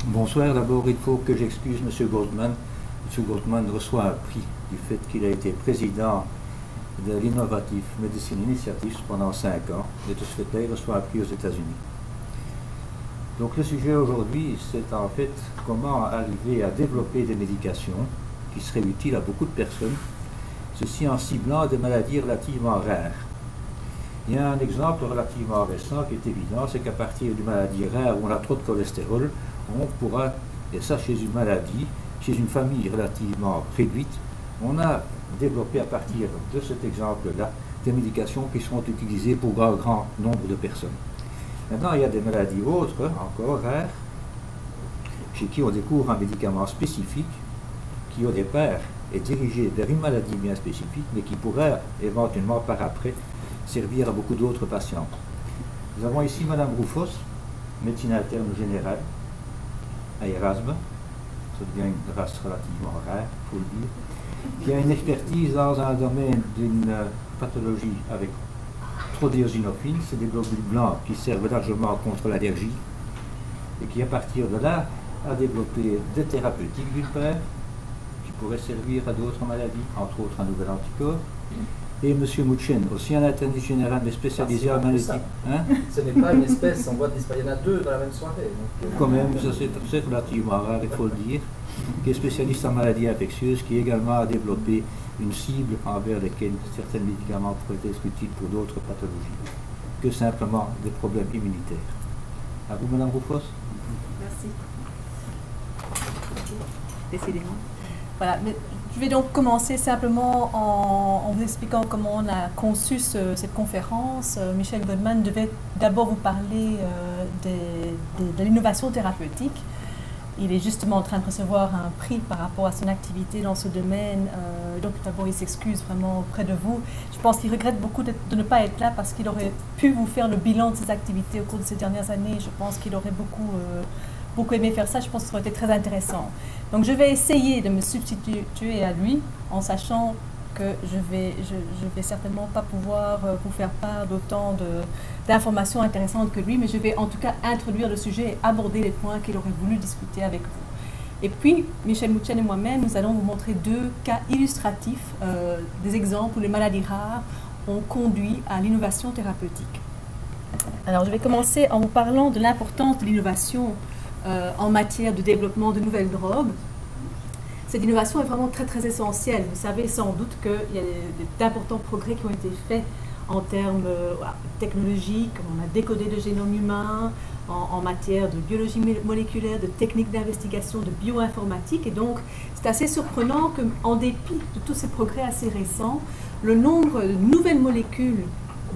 Bonsoir. D'abord, il faut que j'excuse M. Goldman. M. Goldman reçoit un prix du fait qu'il a été président de l'Innovative Medicine Initiative pendant 5 ans. Et de ce fait-là, il reçoit un prix aux États-Unis. Donc le sujet aujourd'hui, c'est en fait comment arriver à développer des médications qui seraient utiles à beaucoup de personnes, ceci en ciblant des maladies relativement rares. Il y a un exemple relativement récent qui est évident, c'est qu'à partir d'une maladie rare où on a trop de cholestérol, on pourra, et ça chez une maladie, chez une famille relativement réduite, on a développé à partir de cet exemple-là des médications qui seront utilisées pour un grand nombre de personnes. Maintenant, il y a des maladies autres, encore rares, chez qui on découvre un médicament spécifique qui au départ est dirigé vers une maladie bien spécifique, mais qui pourrait éventuellement par après servir à beaucoup d'autres patients. Nous avons ici Mme Roufos, médecine interne générale, à Erasme, ça devient une race relativement rare, il faut le dire, qui a une expertise dans un domaine d'une pathologie avec trop d'éosinophines, c'est des globules blancs qui servent largement contre l'allergie, et qui à partir de là a développé des thérapeutiques d'une part, qui pourraient servir à d'autres maladies, entre autres un nouvel anticorps. Et M. Mouchen, aussi un interniste général, mais spécialisé en maladie. Hein? Ce n'est pas une espèce, on voit disparaître. Il y en a deux dans la même soirée. Donc... Quand même, ça c'est relativement rare, il faut le dire, qui est spécialiste en maladies infectieuses, qui également a développé une cible envers lesquelles certains médicaments pourraient être utiles pour d'autres pathologies, que simplement des problèmes immunitaires. À vous, Mme Roufos. Merci. Décidément. Voilà. Mais je vais donc commencer simplement en vous expliquant comment on a conçu cette conférence. Michel Goldman devait d'abord vous parler de l'innovation thérapeutique. Il est justement en train de recevoir un prix par rapport à son activité dans ce domaine. Donc d'abord, il s'excuse vraiment auprès de vous. Je pense qu'il regrette beaucoup de ne pas être là parce qu'il aurait pu vous faire le bilan de ses activités au cours de ces dernières années. Je pense qu'il aurait beaucoup aimé faire ça. Je pense que ça aurait été très intéressant. Donc je vais essayer de me substituer à lui en sachant que je vais certainement pas pouvoir vous faire part d'autant d'informations intéressantes que lui, mais je vais en tout cas introduire le sujet et aborder les points qu'il aurait voulu discuter avec vous. Et puis, Michel Mouchen et moi-même, nous allons vous montrer 2 cas illustratifs, des exemples où les maladies rares ont conduit à l'innovation thérapeutique. Alors, je vais commencer en vous parlant de l'importance de l'innovation en matière de développement de nouvelles drogues. Cette innovation est vraiment très très essentielle. Vous savez sans doute qu'il y a d'importants progrès qui ont été faits en termes technologiques. On a décodé le génome humain, en matière de biologie moléculaire, de techniques d'investigation, de bioinformatique. Et donc, c'est assez surprenant qu'en dépit de tous ces progrès assez récents, le nombre de nouvelles molécules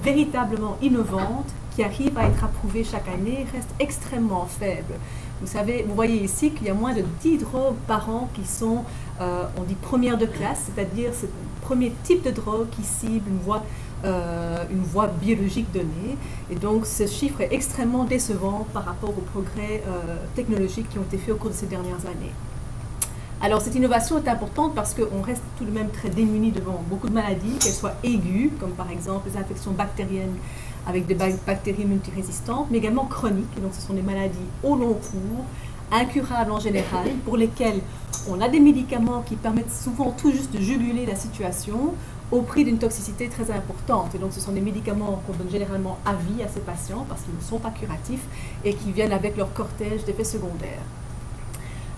véritablement innovantes qui arrivent à être approuvées chaque année reste extrêmement faible. Vous voyez ici qu'il y a moins de 10 drogues par an qui sont, on dit première de classe, c'est-à-dire ce premier type de drogue qui cible une voie biologique donnée. Et donc ce chiffre est extrêmement décevant par rapport aux progrès technologiques qui ont été faits au cours de ces dernières années. Alors cette innovation est importante parce qu'on reste tout de même très démunis devant beaucoup de maladies, qu'elles soient aiguës, comme par exemple les infections bactériennes avec des bactéries multirésistantes, mais également chroniques. Et donc ce sont des maladies au long cours, incurables en général, pour lesquelles on a des médicaments qui permettent souvent tout juste de juguler la situation au prix d'une toxicité très importante. Et donc ce sont des médicaments qu'on donne généralement à vie à ces patients parce qu'ils ne sont pas curatifs et qui viennent avec leur cortège d'effets secondaires.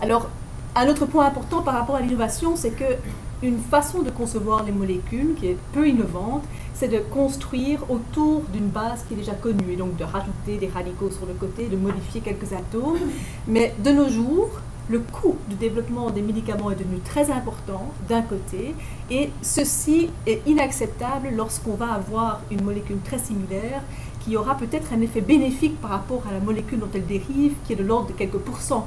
Alors, un autre point important par rapport à l'innovation, c'est qu'une façon de concevoir les molécules qui est peu innovante, c'est de construire autour d'une base qui est déjà connue, et donc de rajouter des radicaux sur le côté, de modifier quelques atomes. Mais de nos jours, le coût du développement des médicaments est devenu très important d'un côté, et ceci est inacceptable lorsqu'on va avoir une molécule très similaire qui aura peut-être un effet bénéfique par rapport à la molécule dont elle dérive, qui est de l'ordre de quelques pourcents.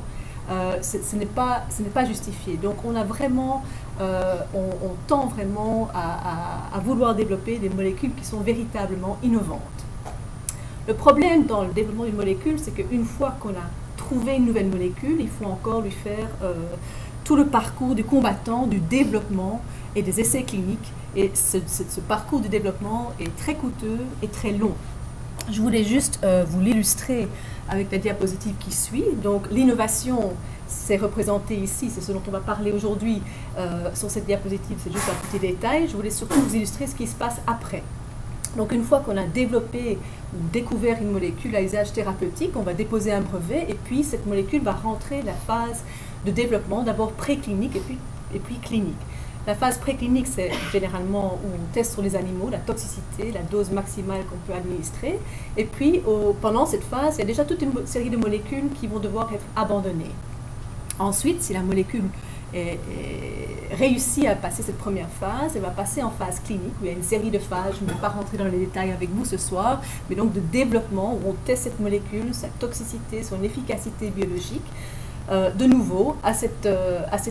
Ce n'est pas justifié. Donc on a vraiment, on tend vraiment à vouloir développer des molécules qui sont véritablement innovantes. Le problème dans le développement d'une molécule, c'est qu'une fois qu'on a trouvé une nouvelle molécule, il faut encore lui faire tout le parcours du combattant, du développement et des essais cliniques. Et ce parcours de développement est très coûteux et très long. Je voulais juste vous l'illustrer avec la diapositive qui suit. Donc l'innovation, c'est représenté ici, c'est ce dont on va parler aujourd'hui sur cette diapositive, c'est juste un petit détail. Je voulais surtout vous illustrer ce qui se passe après. Donc une fois qu'on a développé ou découvert une molécule à usage thérapeutique, on va déposer un brevet et puis cette molécule va rentrer la phase de développement, d'abord préclinique et puis clinique. La phase préclinique, c'est généralement où on teste sur les animaux, la toxicité, la dose maximale qu'on peut administrer. Et puis, pendant cette phase, il y a déjà toute une série de molécules qui vont devoir être abandonnées. Ensuite, si la molécule réussit à passer cette première phase, elle va passer en phase clinique, où il y a une série de phases, je ne vais pas rentrer dans les détails avec vous ce soir, mais donc de développement, où on teste cette molécule, sa toxicité, son efficacité biologique. De nouveau, à cette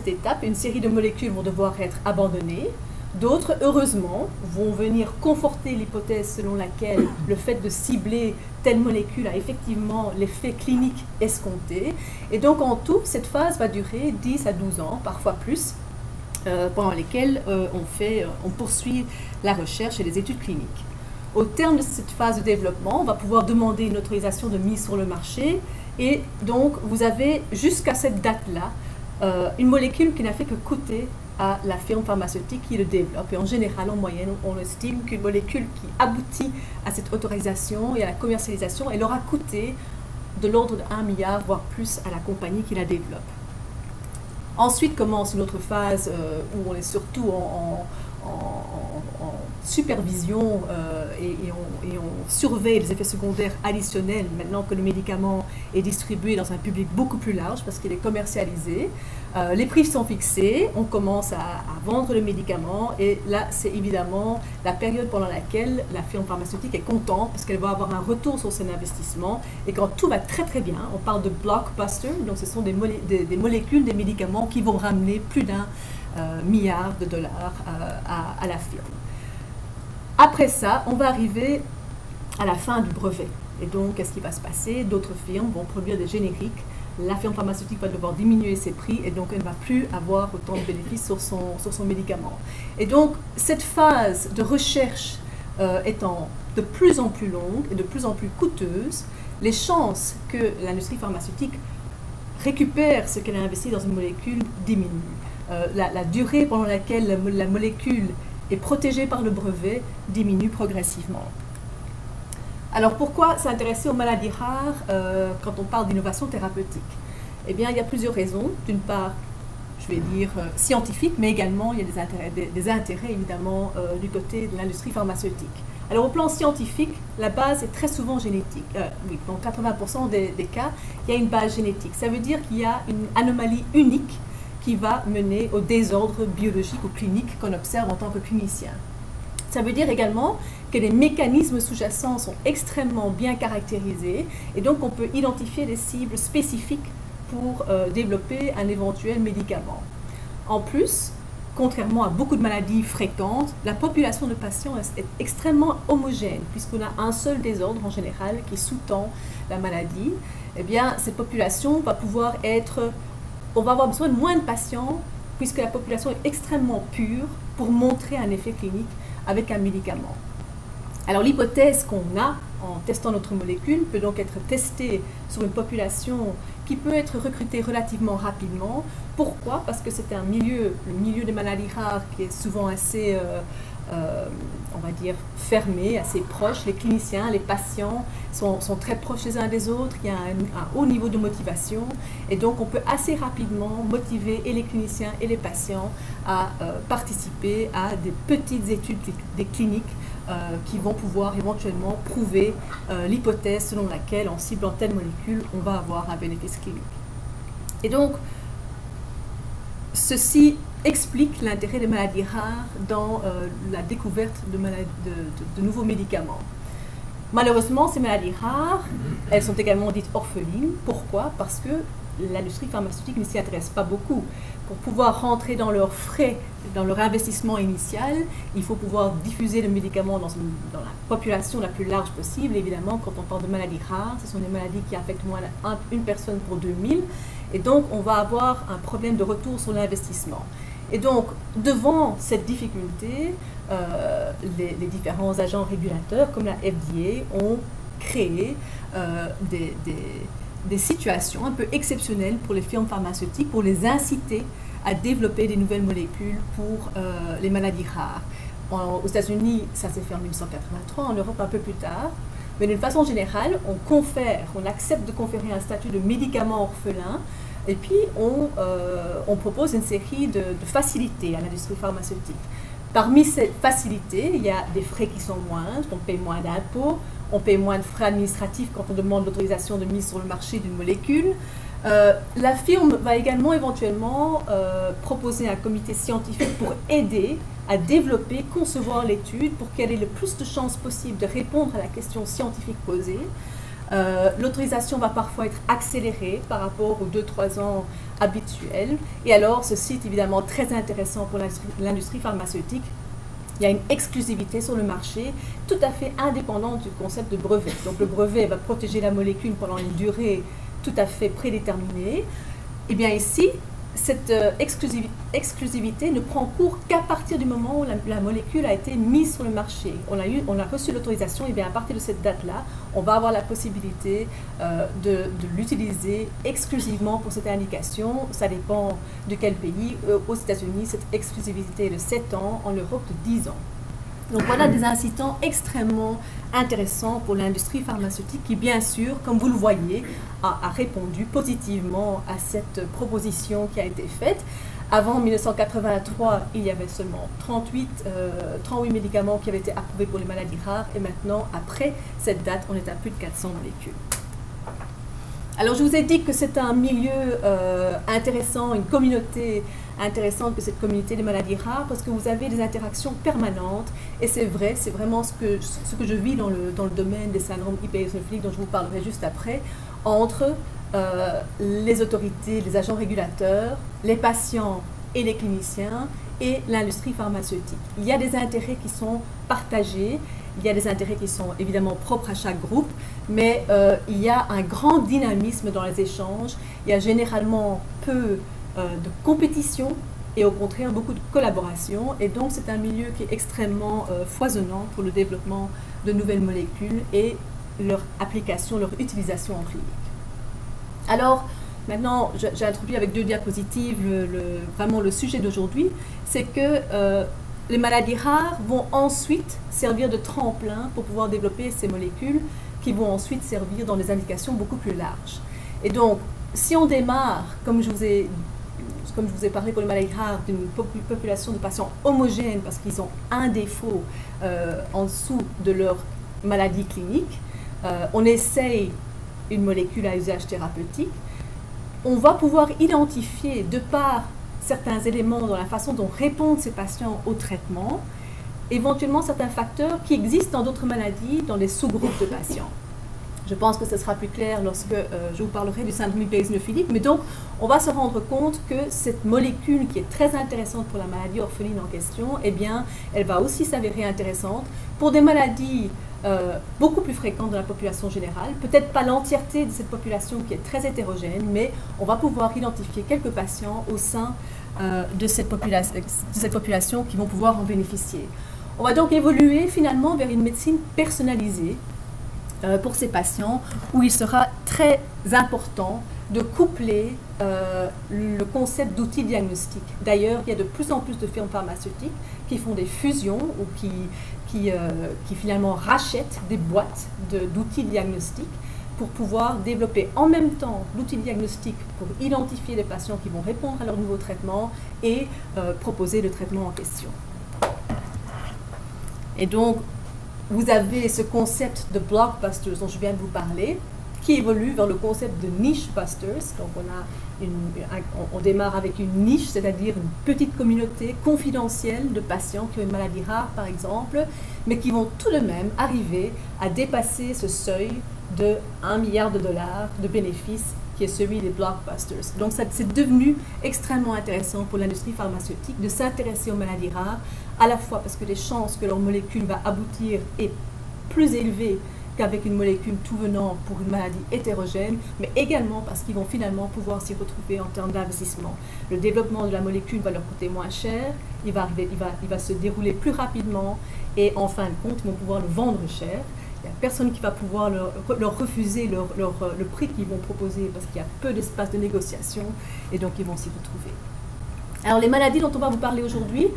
étape, une série de molécules vont devoir être abandonnées. D'autres, heureusement, vont venir conforter l'hypothèse selon laquelle le fait de cibler telle molécule a effectivement l'effet clinique escompté. Et donc, en tout, cette phase va durer 10 à 12 ans, parfois plus, pendant lesquelles on poursuit la recherche et les études cliniques. Au terme de cette phase de développement, on va pouvoir demander une autorisation de mise sur le marché. Et donc, vous avez jusqu'à cette date-là une molécule qui n'a fait que coûter à la firme pharmaceutique qui le développe. Et en général, en moyenne, on estime qu'une molécule qui aboutit à cette autorisation et à la commercialisation, elle aura coûté de l'ordre de 1 milliard, voire plus, à la compagnie qui la développe. Ensuite commence une autre phase où on est surtout en supervision et on surveille les effets secondaires additionnels maintenant que le médicament est distribué dans un public beaucoup plus large parce qu'il est commercialisé. Les prix sont fixés, on commence à vendre le médicament et là c'est évidemment la période pendant laquelle la firme pharmaceutique est contente parce qu'elle va avoir un retour sur son investissement et quand tout va très très bien, on parle de blockbuster, donc ce sont des molécules, des médicaments qui vont ramener plus d'un milliard de dollars à la firme. Après ça, on va arriver à la fin du brevet. Et donc, qu'est-ce qui va se passer? D'autres firmes vont produire des génériques. La firme pharmaceutique va devoir diminuer ses prix et donc elle ne va plus avoir autant de bénéfices sur son médicament. Et donc, cette phase de recherche étant de plus en plus longue et de plus en plus coûteuse, les chances que l'industrie pharmaceutique récupère ce qu'elle a investi dans une molécule diminuent. La durée pendant laquelle la molécule est protégée par le brevet diminue progressivement. Alors pourquoi s'intéresser aux maladies rares quand on parle d'innovation thérapeutique? Eh bien, il y a plusieurs raisons. D'une part, je vais dire scientifiques, mais également il y a des intérêts évidemment du côté de l'industrie pharmaceutique. Alors au plan scientifique, la base est très souvent génétique. Oui, dans 80% des cas, il y a une base génétique. Ça veut dire qu'il y a une anomalie unique qui va mener au désordre biologique ou clinique qu'on observe en tant que clinicien. Ça veut dire également que les mécanismes sous-jacents sont extrêmement bien caractérisés et donc on peut identifier des cibles spécifiques pour développer un éventuel médicament. En plus, contrairement à beaucoup de maladies fréquentes, la population de patients est extrêmement homogène puisqu'on a un seul désordre en général qui sous-tend la maladie. Eh bien, cette population va pouvoir être... On va avoir besoin de moins de patients puisque la population est extrêmement pure pour montrer un effet clinique avec un médicament. Alors l'hypothèse qu'on a en testant notre molécule peut donc être testée sur une population qui peut être recrutée relativement rapidement. Pourquoi? Parce que c'est un milieu, le milieu des maladies rares qui est souvent assez, on va dire, fermé, assez proche. Les cliniciens, les patients sont très proches les uns des autres, il y a un haut niveau de motivation et donc on peut assez rapidement motiver et les cliniciens et les patients à participer à des petites études des cliniques qui vont pouvoir éventuellement prouver l'hypothèse selon laquelle en ciblant telle molécule, on va avoir un bénéfice clinique. Et donc, ceci explique l'intérêt des maladies rares dans la découverte de nouveaux médicaments. Malheureusement, ces maladies rares, elles sont également dites orphelines. Pourquoi? Parce que l'industrie pharmaceutique ne s'y intéresse pas beaucoup. Pour pouvoir rentrer dans leurs frais, dans leur investissement initial, il faut pouvoir diffuser le médicament dans la population la plus large possible. Évidemment, quand on parle de maladies rares, ce sont des maladies qui affectent moins d'une personne pour 2000. Et donc, on va avoir un problème de retour sur l'investissement. Et donc, devant cette difficulté, les différents agents régulateurs, comme la FDA, ont créer des situations un peu exceptionnelles pour les firmes pharmaceutiques, pour les inciter à développer des nouvelles molécules pour les maladies rares. Aux États-Unis, ça s'est fait en 1983, en Europe un peu plus tard. Mais d'une façon générale, on accepte de conférer un statut de médicament orphelin et puis on propose une série de facilités à l'industrie pharmaceutique. Parmi ces facilités, il y a des frais qui sont moindres, on paye moins d'impôts, on paye moins de frais administratifs quand on demande l'autorisation de mise sur le marché d'une molécule. La firme va également éventuellement proposer un comité scientifique pour aider à développer, concevoir l'étude pour qu'elle ait le plus de chances possible de répondre à la question scientifique posée. L'autorisation va parfois être accélérée par rapport aux 2-3 ans habituels. Et alors, ceci est évidemment très intéressant pour l'industrie pharmaceutique. Il y a une exclusivité sur le marché tout à fait indépendante du concept de brevet. Donc le brevet va protéger la molécule pendant une durée tout à fait prédéterminée. Et bien ici, cette exclusivité ne prend cours qu'à partir du moment où la molécule a été mise sur le marché. On a reçu l'autorisation, et bien à partir de cette date-là, on va avoir la possibilité de l'utiliser exclusivement pour cette indication. Ça dépend de quel pays. Aux États-Unis, cette exclusivité est de 7 ans, en Europe de 10 ans. Donc voilà des incitants extrêmement intéressants pour l'industrie pharmaceutique qui, bien sûr, comme vous le voyez, a répondu positivement à cette proposition qui a été faite. Avant 1983, il y avait seulement 38 médicaments qui avaient été approuvés pour les maladies rares et maintenant, après cette date, on est à plus de 400 molécules. Alors, je vous ai dit que c'est un milieu intéressant, une communauté intéressante que cette communauté des maladies rares parce que vous avez des interactions permanentes et c'est vrai, c'est vraiment ce que je vis dans le domaine des syndromes hyper-eosinophiliques dont je vous parlerai juste après, entre les autorités, les agents régulateurs, les patients et les cliniciens et l'industrie pharmaceutique. Il y a des intérêts qui sont partagés, il y a des intérêts qui sont évidemment propres à chaque groupe, mais il y a un grand dynamisme dans les échanges, il y a généralement peu de compétition et au contraire beaucoup de collaboration et donc c'est un milieu qui est extrêmement foisonnant pour le développement de nouvelles molécules et leur application, leur utilisation en clinique. Alors maintenant j'ai introduit avec 2 diapositives vraiment le sujet d'aujourd'hui, c'est que les maladies rares vont ensuite servir de tremplin pour pouvoir développer ces molécules qui vont ensuite servir dans des indications beaucoup plus larges. Et donc si on démarre, comme je vous ai parlé pour les maladies rares, d'une population de patients homogènes parce qu'ils ont un défaut en dessous de leur maladie clinique, on essaye une molécule à usage thérapeutique, on va pouvoir identifier de par certains éléments dans la façon dont répondent ces patients au traitement, éventuellement certains facteurs qui existent dans d'autres maladies, dans les sous-groupes de patients. Je pense que ce sera plus clair lorsque je vous parlerai du syndrome hyper-eosinophilique. Mais donc, on va se rendre compte que cette molécule qui est très intéressante pour la maladie orpheline en question, eh bien, elle va aussi s'avérer intéressante pour des maladies beaucoup plus fréquentes dans la population générale. Peut-être pas l'entièreté de cette population qui est très hétérogène, mais on va pouvoir identifier quelques patients au sein de cette population qui vont pouvoir en bénéficier. On va donc évoluer finalement vers une médecine personnalisée pour ces patients, où il sera très important de coupler le concept d'outils diagnostiques. D'ailleurs, il y a de plus en plus de firmes pharmaceutiques qui font des fusions ou qui finalement rachètent des boîtes d'outils diagnostiques pour pouvoir développer en même temps l'outil diagnostique pour identifier les patients qui vont répondre à leur nouveau traitement et proposer le traitement en question. Et donc, vous avez ce concept de blockbusters dont je viens de vous parler, qui évolue vers le concept de niche busters. Donc on démarre avec une niche, c'est-à-dire une petite communauté confidentielle de patients qui ont une maladie rare, par exemple, mais qui vont tout de même arriver à dépasser ce seuil de $1 milliard de bénéfices qui est celui des blockbusters. Donc c'est devenu extrêmement intéressant pour l'industrie pharmaceutique de s'intéresser aux maladies rares, à la fois parce que les chances que leur molécule va aboutir est plus élevée qu'avec une molécule tout venant pour une maladie hétérogène, mais également parce qu'ils vont finalement pouvoir s'y retrouver en termes d'investissement. Le développement de la molécule va leur coûter moins cher, il va se dérouler plus rapidement et en fin de compte, ils vont pouvoir le vendre cher. Il n'y a personne qui va pouvoir leur refuser le prix qu'ils vont proposer parce qu'il y a peu d'espace de négociation et donc ils vont s'y retrouver. Alors les maladies dont on va vous parler aujourd'hui,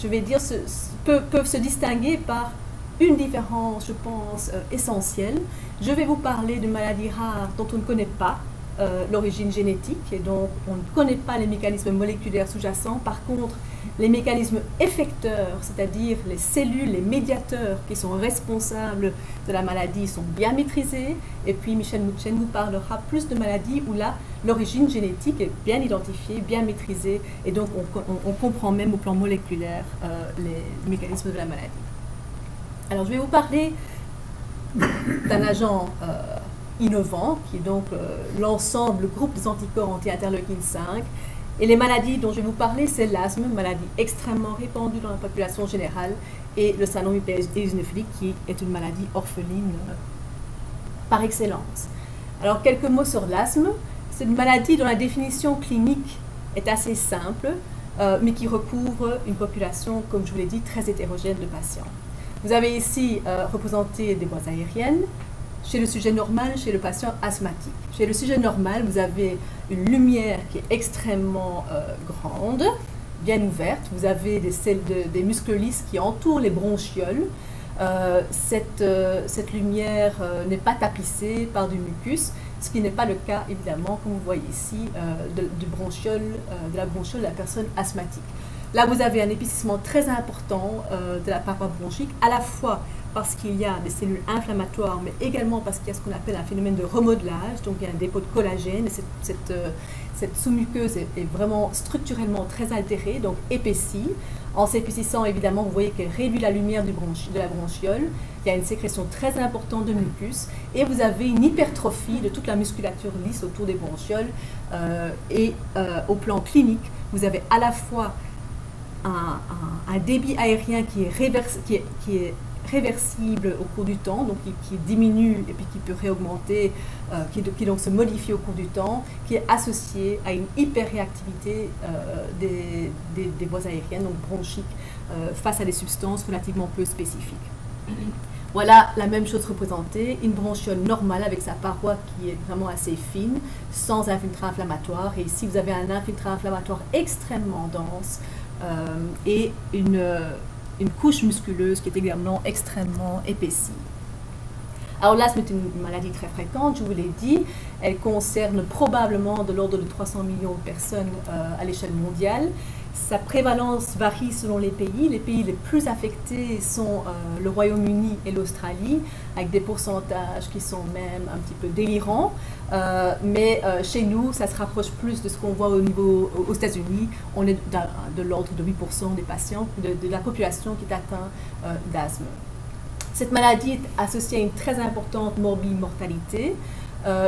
je vais dire, peuvent se distinguer par une différence, je pense, essentielle. Je vais vous parler de maladies rares dont on ne connaît pas l'origine génétique et donc on ne connaît pas les mécanismes moléculaires sous-jacents. Par contre, les mécanismes effecteurs, c'est-à-dire les cellules, les médiateurs qui sont responsables de la maladie sont bien maîtrisés. Et puis Michel Mouchen vous parlera plus de maladies où là, l'origine génétique est bien identifiée, bien maîtrisée et donc on comprend même au plan moléculaire les mécanismes de la maladie. Alors je vais vous parler d'un agent innovant, qui est donc l'ensemble, le groupe des anticorps anti-interleukine 5. Et les maladies dont je vais vous parler, c'est l'asthme, maladie extrêmement répandue dans la population générale, et le syndrome éosinophilique, qui est une maladie orpheline par excellence. Alors, quelques mots sur l'asthme. C'est une maladie dont la définition clinique est assez simple, mais qui recouvre une population, comme je vous l'ai dit, très hétérogène de patients. Vous avez ici représenté des voies aériennes, chez le sujet normal, chez le patient asthmatique. Chez le sujet normal, vous avez une lumière qui est extrêmement grande, bien ouverte. Vous avez des muscles lisses qui entourent les bronchioles. Cette lumière n'est pas tapissée par du mucus, ce qui n'est pas le cas, évidemment, comme vous voyez ici, de la bronchiole de la personne asthmatique. Là, vous avez un épaississement très important de la paroi bronchique, à la fois parce qu'il y a des cellules inflammatoires, mais également parce qu'il y a ce qu'on appelle un phénomène de remodelage, donc il y a un dépôt de collagène, et cette sous-muqueuse est vraiment structurellement très altérée, donc épaissie. En s'épaississant, évidemment, vous voyez qu'elle réduit la lumière de la bronchiole, il y a une sécrétion très importante de mucus, et vous avez une hypertrophie de toute la musculature lisse autour des bronchioles, au plan clinique, vous avez à la fois un débit aérien qui est réversible au cours du temps, donc qui diminue et puis qui peut réaugmenter, qui donc se modifie au cours du temps, qui est associé à une hyperréactivité des voies aériennes, donc bronchiques, face à des substances relativement peu spécifiques. Voilà la même chose représentée, une bronchiole normale avec sa paroi qui est vraiment assez fine, sans infiltrat inflammatoire, et ici vous avez un infiltrat inflammatoire extrêmement dense et une couche musculeuse qui est également extrêmement épaissie. Alors l'asthme est une maladie très fréquente, je vous l'ai dit, elle concerne probablement de l'ordre de 300 millions de personnes à l'échelle mondiale. Sa prévalence varie selon les pays. Les pays les plus affectés sont le Royaume-Uni et l'Australie, avec des pourcentages qui sont même un petit peu délirants. Mais chez nous, ça se rapproche plus de ce qu'on voit aux États-Unis. On est de l'ordre de 8% des patients, de la population qui est atteinte d'asthme. Cette maladie est associée à une très importante mortalité.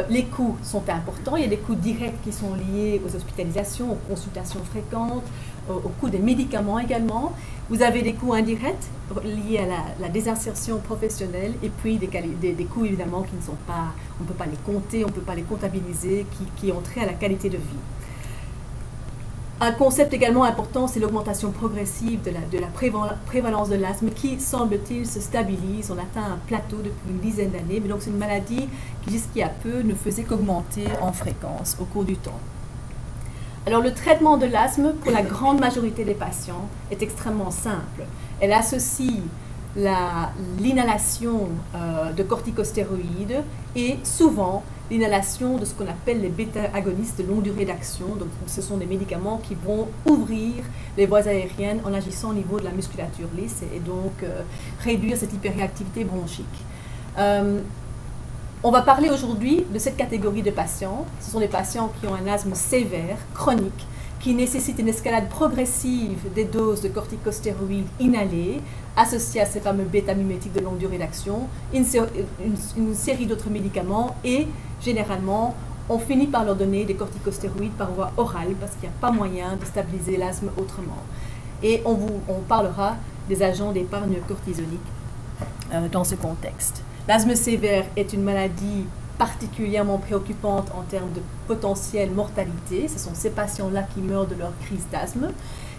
Les coûts sont importants. Il y a des coûts directs qui sont liés aux hospitalisations, aux consultations fréquentes, au coût des médicaments également. Vous avez des coûts indirects liés à la désinsertion professionnelle et puis des coûts évidemment qui ne sont pas, on ne peut pas les compter, on ne peut pas les comptabiliser, qui ont trait à la qualité de vie. Un concept également important, c'est l'augmentation progressive de la prévalence de l'asthme qui, semble-t-il, se stabilise. On atteint un plateau depuis une dizaine d'années, mais donc c'est une maladie qui, jusqu'il y a peu, ne faisait qu'augmenter en fréquence au cours du temps. Alors le traitement de l'asthme, pour la grande majorité des patients, est extrêmement simple. Elle associe l'inhalation de corticostéroïdes et souvent l'inhalation de ce qu'on appelle les bêta-agonistes de longue durée d'action. Donc ce sont des médicaments qui vont ouvrir les voies aériennes en agissant au niveau de la musculature lisse et donc réduire cette hyperréactivité bronchique. On va parler aujourd'hui de cette catégorie de patients. Ce sont des patients qui ont un asthme sévère, chronique, qui nécessite une escalade progressive des doses de corticostéroïdes inhalées, associées à ces fameux bêta-mimétiques de longue durée d'action, une série d'autres médicaments et, généralement, on finit par leur donner des corticostéroïdes par voie orale parce qu'il n'y a pas moyen de stabiliser l'asthme autrement. Et on parlera des agents d'épargne cortisonique dans ce contexte. L'asthme sévère est une maladie particulièrement préoccupante en termes de potentielle mortalité. Ce sont ces patients-là qui meurent de leur crise d'asthme.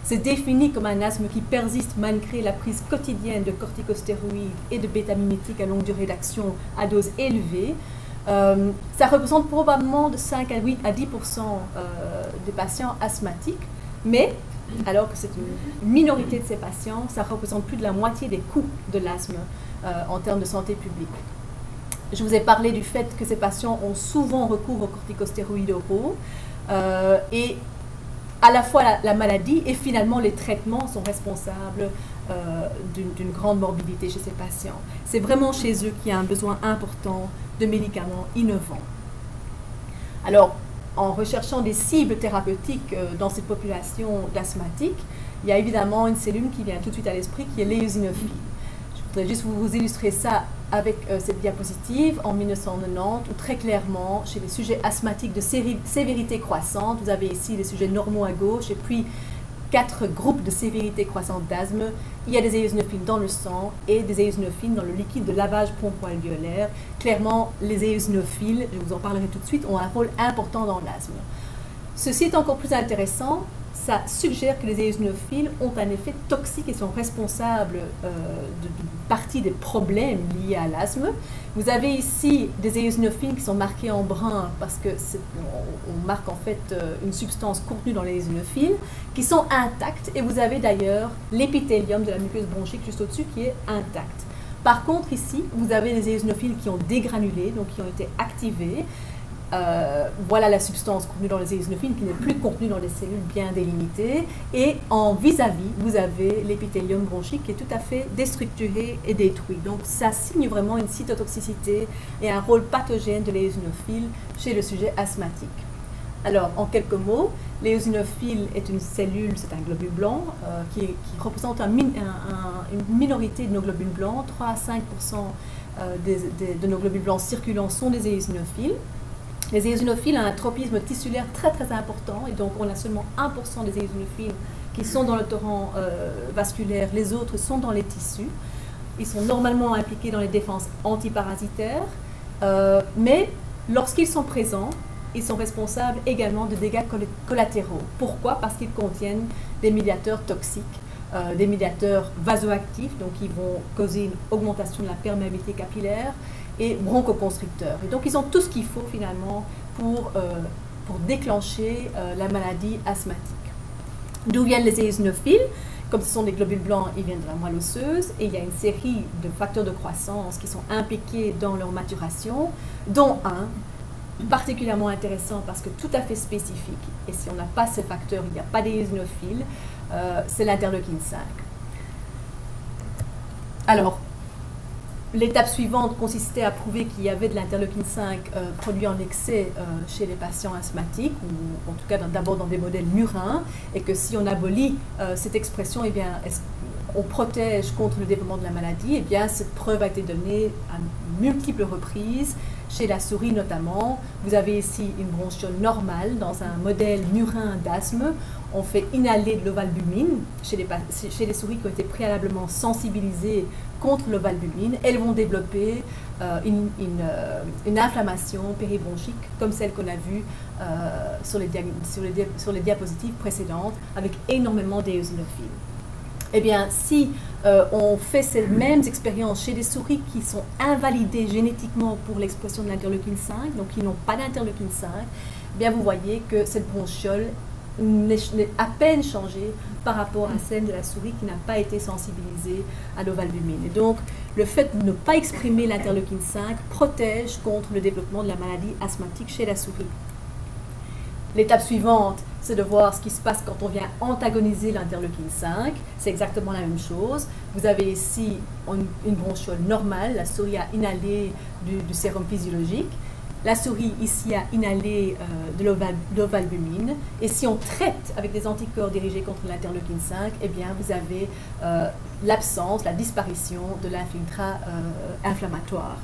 C'est défini comme un asthme qui persiste malgré la prise quotidienne de corticostéroïdes et de bêta-mimétiques à longue durée d'action à dose élevée. Ça représente probablement de 5 à 10% des patients asthmatiques, mais alors que c'est une minorité de ces patients, ça représente plus de la moitié des coûts de l'asthme en termes de santé publique. Je vous ai parlé du fait que ces patients ont souvent recours aux corticostéroïdes oraux et à la fois la maladie et finalement les traitements sont responsables d'une grande morbidité chez ces patients. C'est vraiment chez eux qu'il y a un besoin important de médicaments innovants. Alors, en recherchant des cibles thérapeutiques dans cette population d'asthmatiques, il y a évidemment une cellule qui vient tout de suite à l'esprit qui est l'éosinophile. Je voudrais juste vous illustrer ça avec cette diapositive en 1990, où très clairement, chez les sujets asthmatiques de sévérité croissante, vous avez ici les sujets normaux à gauche et puis 4 groupes de sévérité croissante d'asthme. Il y a des éosinophiles dans le sang et des éosinophiles dans le liquide de lavage broncho-alvéolaire. Clairement, les éosinophiles, je vous en parlerai tout de suite, ont un rôle important dans l'asthme. Ceci est encore plus intéressant. Ça suggère que les éosinophiles ont un effet toxique et sont responsables d'une partie des problèmes liés à l'asthme. Vous avez ici des éosinophiles qui sont marqués en brun parce que on marque en fait une substance contenue dans les éosinophiles qui sont intactes et vous avez d'ailleurs l'épithélium de la muqueuse bronchique juste au-dessus qui est intact. Par contre ici, vous avez des éosinophiles qui ont dégranulé, donc qui ont été activés. Voilà la substance contenue dans les éosinophiles qui n'est plus contenue dans des cellules bien délimitées. Et en vis-à-vis, vous avez l'épithélium bronchique qui est tout à fait déstructuré et détruit. Donc ça signe vraiment une cytotoxicité et un rôle pathogène de l'éosinophile chez le sujet asthmatique. Alors, en quelques mots, l'éosinophile est une cellule, c'est un globule blanc qui représente une minorité de nos globules blancs. 3 à 5% de nos globules blancs circulants sont des éosinophiles. Les éosinophiles ont un tropisme tissulaire très très important et donc on a seulement 1% des éosinophiles qui sont dans le torrent vasculaire, les autres sont dans les tissus. Ils sont normalement impliqués dans les défenses antiparasitaires, mais lorsqu'ils sont présents, ils sont responsables également de dégâts collatéraux. Pourquoi? Parce qu'ils contiennent des médiateurs toxiques, des médiateurs vasoactifs, donc qui vont causer une augmentation de la perméabilité capillaire, et bronchoconstricteurs. Et donc, ils ont tout ce qu'il faut finalement pour déclencher la maladie asthmatique. D'où viennent les éosinophiles? Comme ce sont des globules blancs, ils viennent de la moelle osseuse et il y a une série de facteurs de croissance qui sont impliqués dans leur maturation, dont un particulièrement intéressant parce que tout à fait spécifique. Et si on n'a pas ces facteurs, il n'y a pas d'éosinophiles, c'est l'interleukine 5. Alors, l'étape suivante consistait à prouver qu'il y avait de l'interleukine 5 produit en excès chez les patients asthmatiques, ou en tout cas d'abord dans des modèles murins, et que si on abolit cette expression, eh bien, on protège contre le développement de la maladie. Eh bien, cette preuve a été donnée à multiples reprises, chez la souris notamment. Vous avez ici une bronchiole normale dans un modèle murin d'asthme. On fait inhaler de l'ovalbumine chez les souris qui ont été préalablement sensibilisées contre l'ovalbumine. Elles vont développer une inflammation péribronchique comme celle qu'on a vue sur les diapositives précédentes avec énormément d'éosinophiles. Eh bien, si on fait ces mêmes expériences chez des souris qui sont invalidées génétiquement pour l'expression de l'interleukine 5, donc qui n'ont pas d'interleukine 5, eh bien vous voyez que cette bronchiole n'est à peine changée par rapport à celle de la souris qui n'a pas été sensibilisée à l'ovalbumine. Et donc, le fait de ne pas exprimer l'interleukine 5 protège contre le développement de la maladie asthmatique chez la souris. L'étape suivante, c'est de voir ce qui se passe quand on vient antagoniser l'interleukine 5. C'est exactement la même chose. Vous avez ici une bronchiole normale. La souris a inhalé du sérum physiologique. La souris ici a inhalé de l'ovalbumine. Et si on traite avec des anticorps dirigés contre l'interleukine 5, eh bien vous avez l'absence, la disparition de l'infiltrat inflammatoire.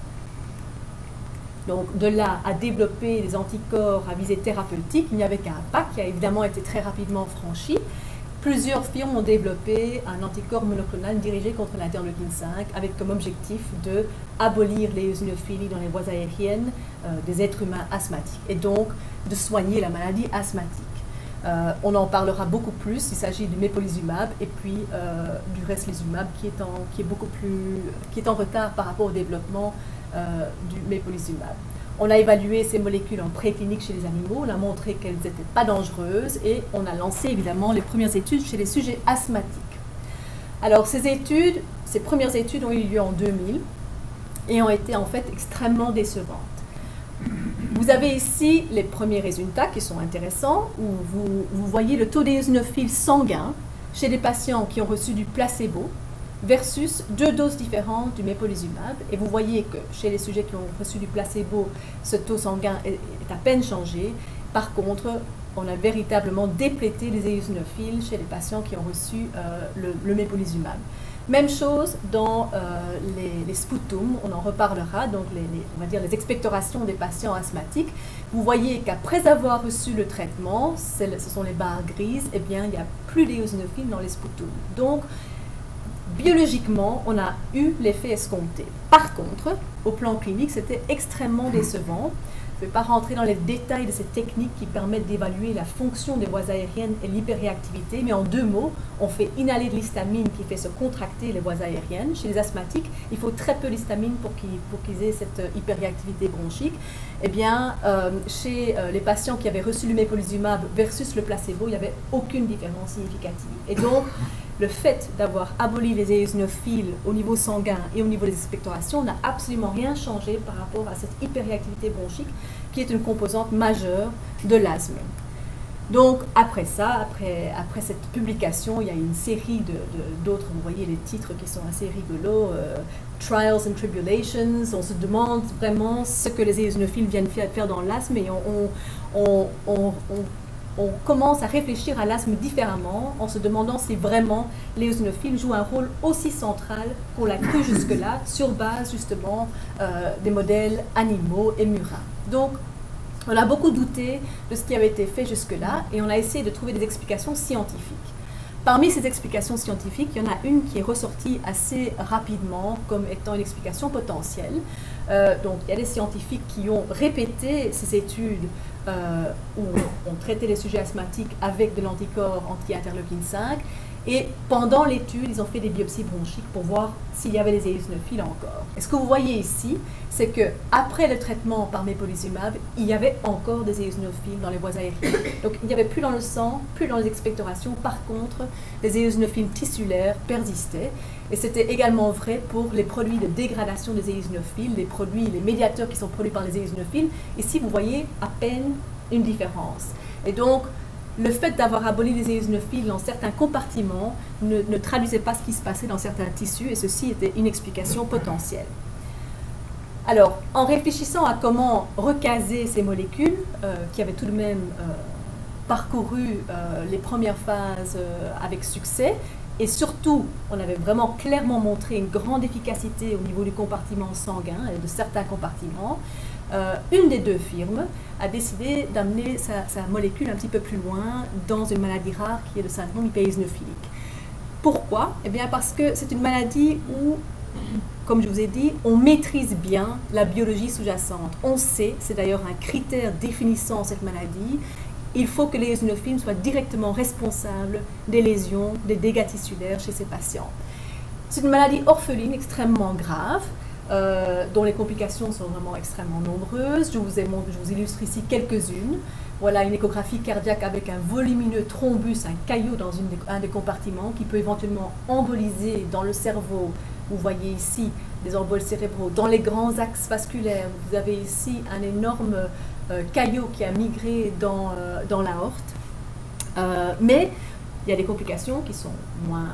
Donc de là à développer des anticorps à visée thérapeutique, il n'y avait qu'un pas qui a évidemment été très rapidement franchi. Plusieurs firmes ont développé un anticorps monoclonal dirigé contre l'interleukine 5 avec comme objectif de abolir les éosinophiles dans les voies aériennes des êtres humains asthmatiques et donc de soigner la maladie asthmatique. On en parlera beaucoup plus, il s'agit du mépolizumab et puis du restylizumab qui est en retard par rapport au développement du mépolizumab. On a évalué ces molécules en préclinique chez les animaux, on a montré qu'elles n'étaient pas dangereuses et on a lancé évidemment les premières études chez les sujets asthmatiques. Alors ces premières études ont eu lieu en 2000 et ont été en fait extrêmement décevantes. Vous avez ici les premiers résultats qui sont intéressants, où vous voyez le taux d'éosinophiles sanguin chez des patients qui ont reçu du placebo versus 2 doses différentes du mépolizumab. Et vous voyez que chez les sujets qui ont reçu du placebo, ce taux sanguin est à peine changé. Par contre, on a véritablement déplété les éosinophiles chez les patients qui ont reçu le mépolizumab. Même chose dans les sputum, on en reparlera, donc on va dire les expectorations des patients asthmatiques. Vous voyez qu'après avoir reçu le traitement, ce sont les barres grises, eh bien il n'y a plus d'éosinophiles dans les sputum. Donc, biologiquement, on a eu l'effet escompté. Par contre, au plan clinique, c'était extrêmement décevant. Je ne vais pas rentrer dans les détails de ces techniques qui permettent d'évaluer la fonction des voies aériennes et l'hyperréactivité, mais en 2 mots, on fait inhaler de l'histamine qui fait se contracter les voies aériennes. Chez les asthmatiques, il faut très peu d'histamine pour qu'ils aient cette hyperréactivité bronchique. Eh bien, chez les patients qui avaient reçu le mépolizumab versus le placebo, il n'y avait aucune différence significative. Et donc, le fait d'avoir aboli les éosinophiles au niveau sanguin et au niveau des expectorations n'a absolument rien changé par rapport à cette hyperréactivité bronchique qui est une composante majeure de l'asthme. Donc après ça, après cette publication, il y a une série d'autres, vous voyez les titres qui sont assez rigolos, Trials and Tribulations, on se demande vraiment ce que les éosinophiles viennent faire dans l'asthme et on commence à réfléchir à l'asthme différemment en se demandant si vraiment l'éosinophiles joue un rôle aussi central qu'on l'a cru jusque-là sur base justement des modèles animaux et murins. Donc on a beaucoup douté de ce qui avait été fait jusque-là et on a essayé de trouver des explications scientifiques. Parmi ces explications scientifiques, il y en a une qui est ressortie assez rapidement comme étant une explication potentielle. Donc il y a des scientifiques qui ont répété ces études où on traitait les sujets asthmatiques avec de l'anticorps anti-interleukine 5 et pendant l'étude, ils ont fait des biopsies bronchiques pour voir s'il y avait des éosinophiles encore. Et ce que vous voyez ici, c'est qu'après le traitement par mépolizumab, il y avait encore des éosinophiles dans les voies aériennes. Donc il n'y avait plus dans le sang, plus dans les expectorations. Par contre, les éosinophiles tissulaires persistaient. Et c'était également vrai pour les produits de dégradation des éosinophiles, les médiateurs qui sont produits par les éosinophiles. Ici, vous voyez à peine une différence. Et donc, le fait d'avoir aboli les éosinophiles dans certains compartiments ne traduisait pas ce qui se passait dans certains tissus, et ceci était une explication potentielle. Alors, en réfléchissant à comment recaser ces molécules, qui avaient tout de même parcouru les premières phases avec succès, et surtout, on avait vraiment clairement montré une grande efficacité au niveau du compartiment sanguin et de certains compartiments, une des 2 firmes a décidé d'amener sa molécule un petit peu plus loin dans une maladie rare qui est le syndrome hyperéosinophilique. Pourquoi? Eh bien parce que c'est une maladie où, comme je vous ai dit, on maîtrise bien la biologie sous-jacente. On sait, c'est d'ailleurs un critère définissant cette maladie, il faut que les éosinophiles soient directement responsables des lésions, des dégâts tissulaires chez ces patients. C'est une maladie orpheline extrêmement grave, dont les complications sont vraiment extrêmement nombreuses. Je vous illustre ici quelques-unes. Voilà une échographie cardiaque avec un volumineux thrombus, un caillot dans un des compartiments qui peut éventuellement emboliser dans le cerveau. Vous voyez ici des emboles cérébraux. Dans les grands axes vasculaires, vous avez ici un énorme caillot qui a migré dans l'aorte. Mais il y a des complications qui sont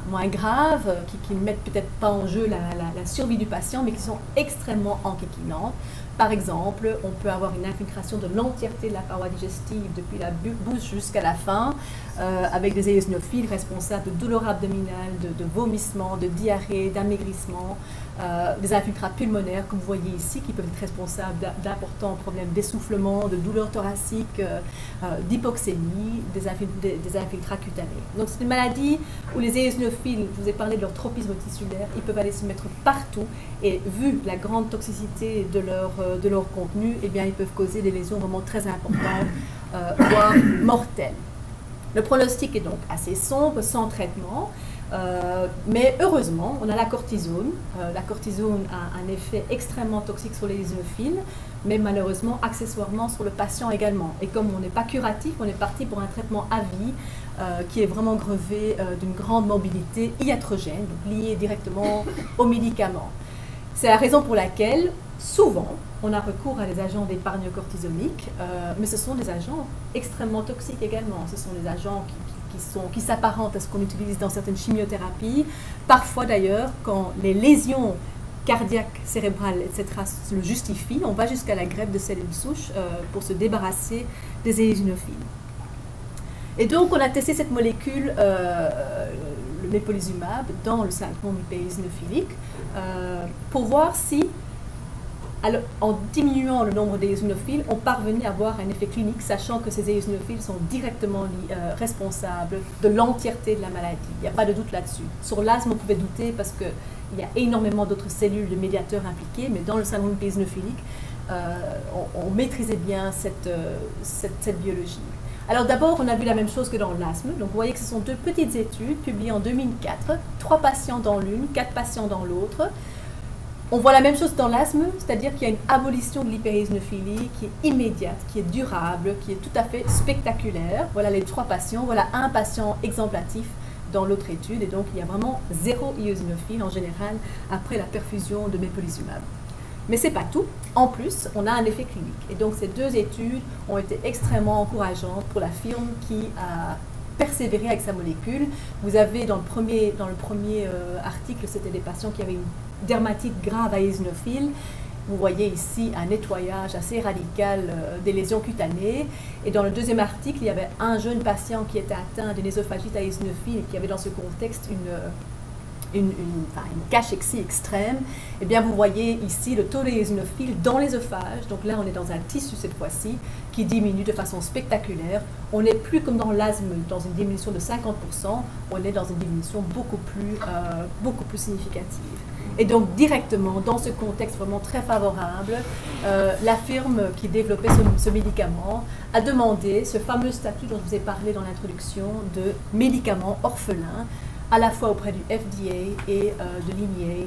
moins graves, qui ne mettent peut-être pas en jeu la survie du patient, mais qui sont extrêmement enquiquinantes. Par exemple, on peut avoir une infiltration de l'entièreté de la paroi digestive depuis la bouche jusqu'à la fin, avec des éosinophiles responsables de douleurs abdominales, de vomissements, de diarrhée, d'amaigrissement. des infiltrats pulmonaires, comme vous voyez ici, qui peuvent être responsables d'importants problèmes d'essoufflement, de douleurs thoraciques, d'hypoxémie, des infiltrats cutanés. Donc c'est une maladie où les éosinophiles, je vous ai parlé de leur tropisme tissulaire, ils peuvent aller se mettre partout et vu la grande toxicité de leur contenu, eh bien, ils peuvent causer des lésions vraiment très importantes, voire mortelles. Le pronostic est donc assez sombre, sans traitement. Mais heureusement, on a la cortisone. La cortisone a un effet extrêmement toxique sur les éosinophiles, mais malheureusement, accessoirement, sur le patient également. Et comme on n'est pas curatif, on est parti pour un traitement à vie qui est vraiment grevé d'une grande mobilité iatrogène, donc liée directement aux médicaments. C'est la raison pour laquelle, souvent, on a recours à des agents d'épargne cortisonique, mais ce sont des agents extrêmement toxiques également. Ce sont des agents qui s'apparentent à ce qu'on utilise dans certaines chimiothérapies. Parfois d'ailleurs, quand les lésions cardiaques, cérébrales, etc. le justifient, on va jusqu'à la greffe de cellules souches pour se débarrasser des éosinophiles. Et donc on a testé cette molécule, le mépolizumab, dans le syndrome hyperéosinophilique pour voir si, en diminuant le nombre d'éosinophiles, on parvenait à avoir un effet clinique, sachant que ces éosinophiles sont directement responsables de l'entièreté de la maladie. Il n'y a pas de doute là-dessus. Sur l'asthme, on pouvait douter parce qu'il y a énormément d'autres cellules de médiateurs impliquées, mais dans le syndrome hyperéosinophilique, on maîtrisait bien cette biologie. Alors d'abord, on a vu la même chose que dans l'asthme. Donc vous voyez que ce sont deux petites études publiées en 2004, 3 patients dans l'une, 4 patients dans l'autre. On voit la même chose dans l'asthme, c'est-à-dire qu'il y a une abolition de l'hyperéosinophilie qui est immédiate, qui est durable, qui est tout à fait spectaculaire. Voilà les 3 patients, voilà un patient exemplatif dans l'autre étude, et donc il y a vraiment 0 éosinophile en général après la perfusion de mépolizumab. Mais ce n'est pas tout. En plus, on a un effet clinique. Et donc ces 2 études ont été extrêmement encourageantes pour la firme qui a persévéré avec sa molécule. Vous avez dans le premier article, c'était des patients qui avaient une dermatite grave à éosinophile. Vous voyez ici un nettoyage assez radical des lésions cutanées. Et dans le deuxième article, il y avait un jeune patient qui était atteint d'une œsophagite à éosinophile et qui avait dans ce contexte une cachexie extrême. Et bien vous voyez ici le taux d'éosinophile dans l'œsophage. Donc là, on est dans un tissu cette fois-ci qui diminue de façon spectaculaire. On n'est plus comme dans l'asthme, dans une diminution de 50%. On est dans une diminution beaucoup plus significative. Et donc directement, dans ce contexte vraiment très favorable, la firme qui développait ce médicament a demandé ce fameux statut dont je vous ai parlé dans l'introduction de médicament orphelin, à la fois auprès du FDA et de l'INEA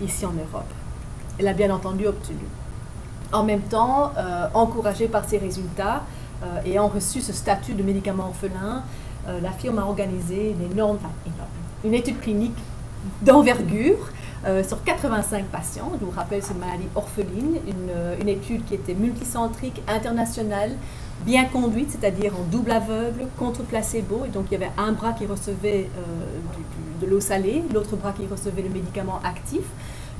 ici en Europe. Elle a bien entendu obtenu. En même temps, encouragée par ces résultats, ayant reçu ce statut de médicament orphelin, la firme a organisé une étude clinique d'envergure sur 85 patients. Je vous rappelle, c'est une maladie orpheline, une étude qui était multicentrique, internationale, bien conduite, c'est-à-dire en double aveugle, contre placebo. Et donc il y avait un bras qui recevait de l'eau salée, l'autre bras qui recevait le médicament actif,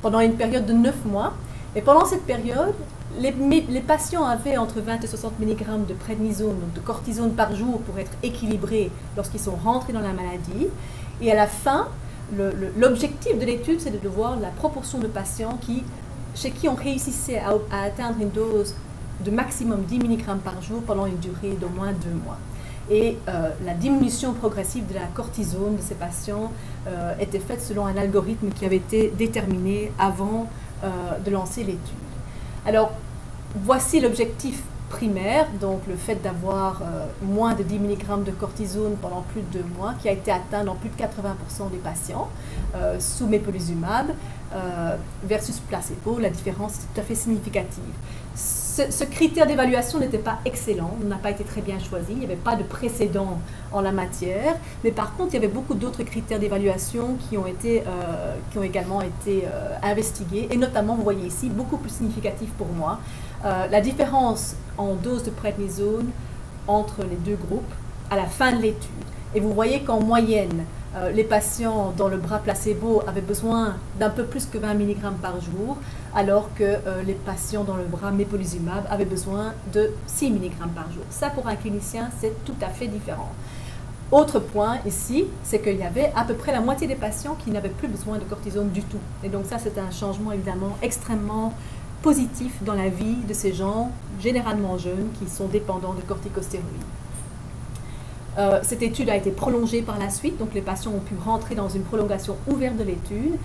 pendant une période de 9 mois. Et pendant cette période, les patients avaient entre 20 et 60 mg de prednisone, donc de cortisone par jour pour être équilibrés lorsqu'ils sont rentrés dans la maladie. Et à la fin, l'objectif de l'étude, c'est de voir la proportion de patients chez qui on réussissait à atteindre une dose de maximum 10 mg par jour pendant une durée d'au moins 2 mois. Et la diminution progressive de la cortisone de ces patients était faite selon un algorithme qui avait été déterminé avant de lancer l'étude. Alors, voici l'objectif primaire, donc le fait d'avoir moins de 10 mg de cortisone pendant plus de 2 mois, qui a été atteint dans plus de 80% des patients sous mépolizumab versus placebo. La différence est tout à fait significative. Ce critère d'évaluation n'était pas excellent, n'a pas été très bien choisi, il n'y avait pas de précédent en la matière, mais par contre il y avait beaucoup d'autres critères d'évaluation qui ont également été investigués, et notamment, vous voyez ici, beaucoup plus significatif pour moi, la différence en dose de prednisone entre les 2 groupes à la fin de l'étude. Et vous voyez qu'en moyenne, les patients dans le bras placebo avaient besoin d'un peu plus que 20 mg par jour, alors que les patients dans le bras mépolizumab avaient besoin de 6 mg par jour. Ça, pour un clinicien, c'est tout à fait différent. Autre point ici, c'est qu'il y avait à peu près la moitié des patients qui n'avaient plus besoin de cortisone du tout. Et donc ça, c'est un changement évidemment extrêmement positif dans la vie de ces gens, généralement jeunes, qui sont dépendants de corticostéroïdes. Cette étude a été prolongée par la suite, donc les patients ont pu rentrer dans une prolongation ouverte de l'étude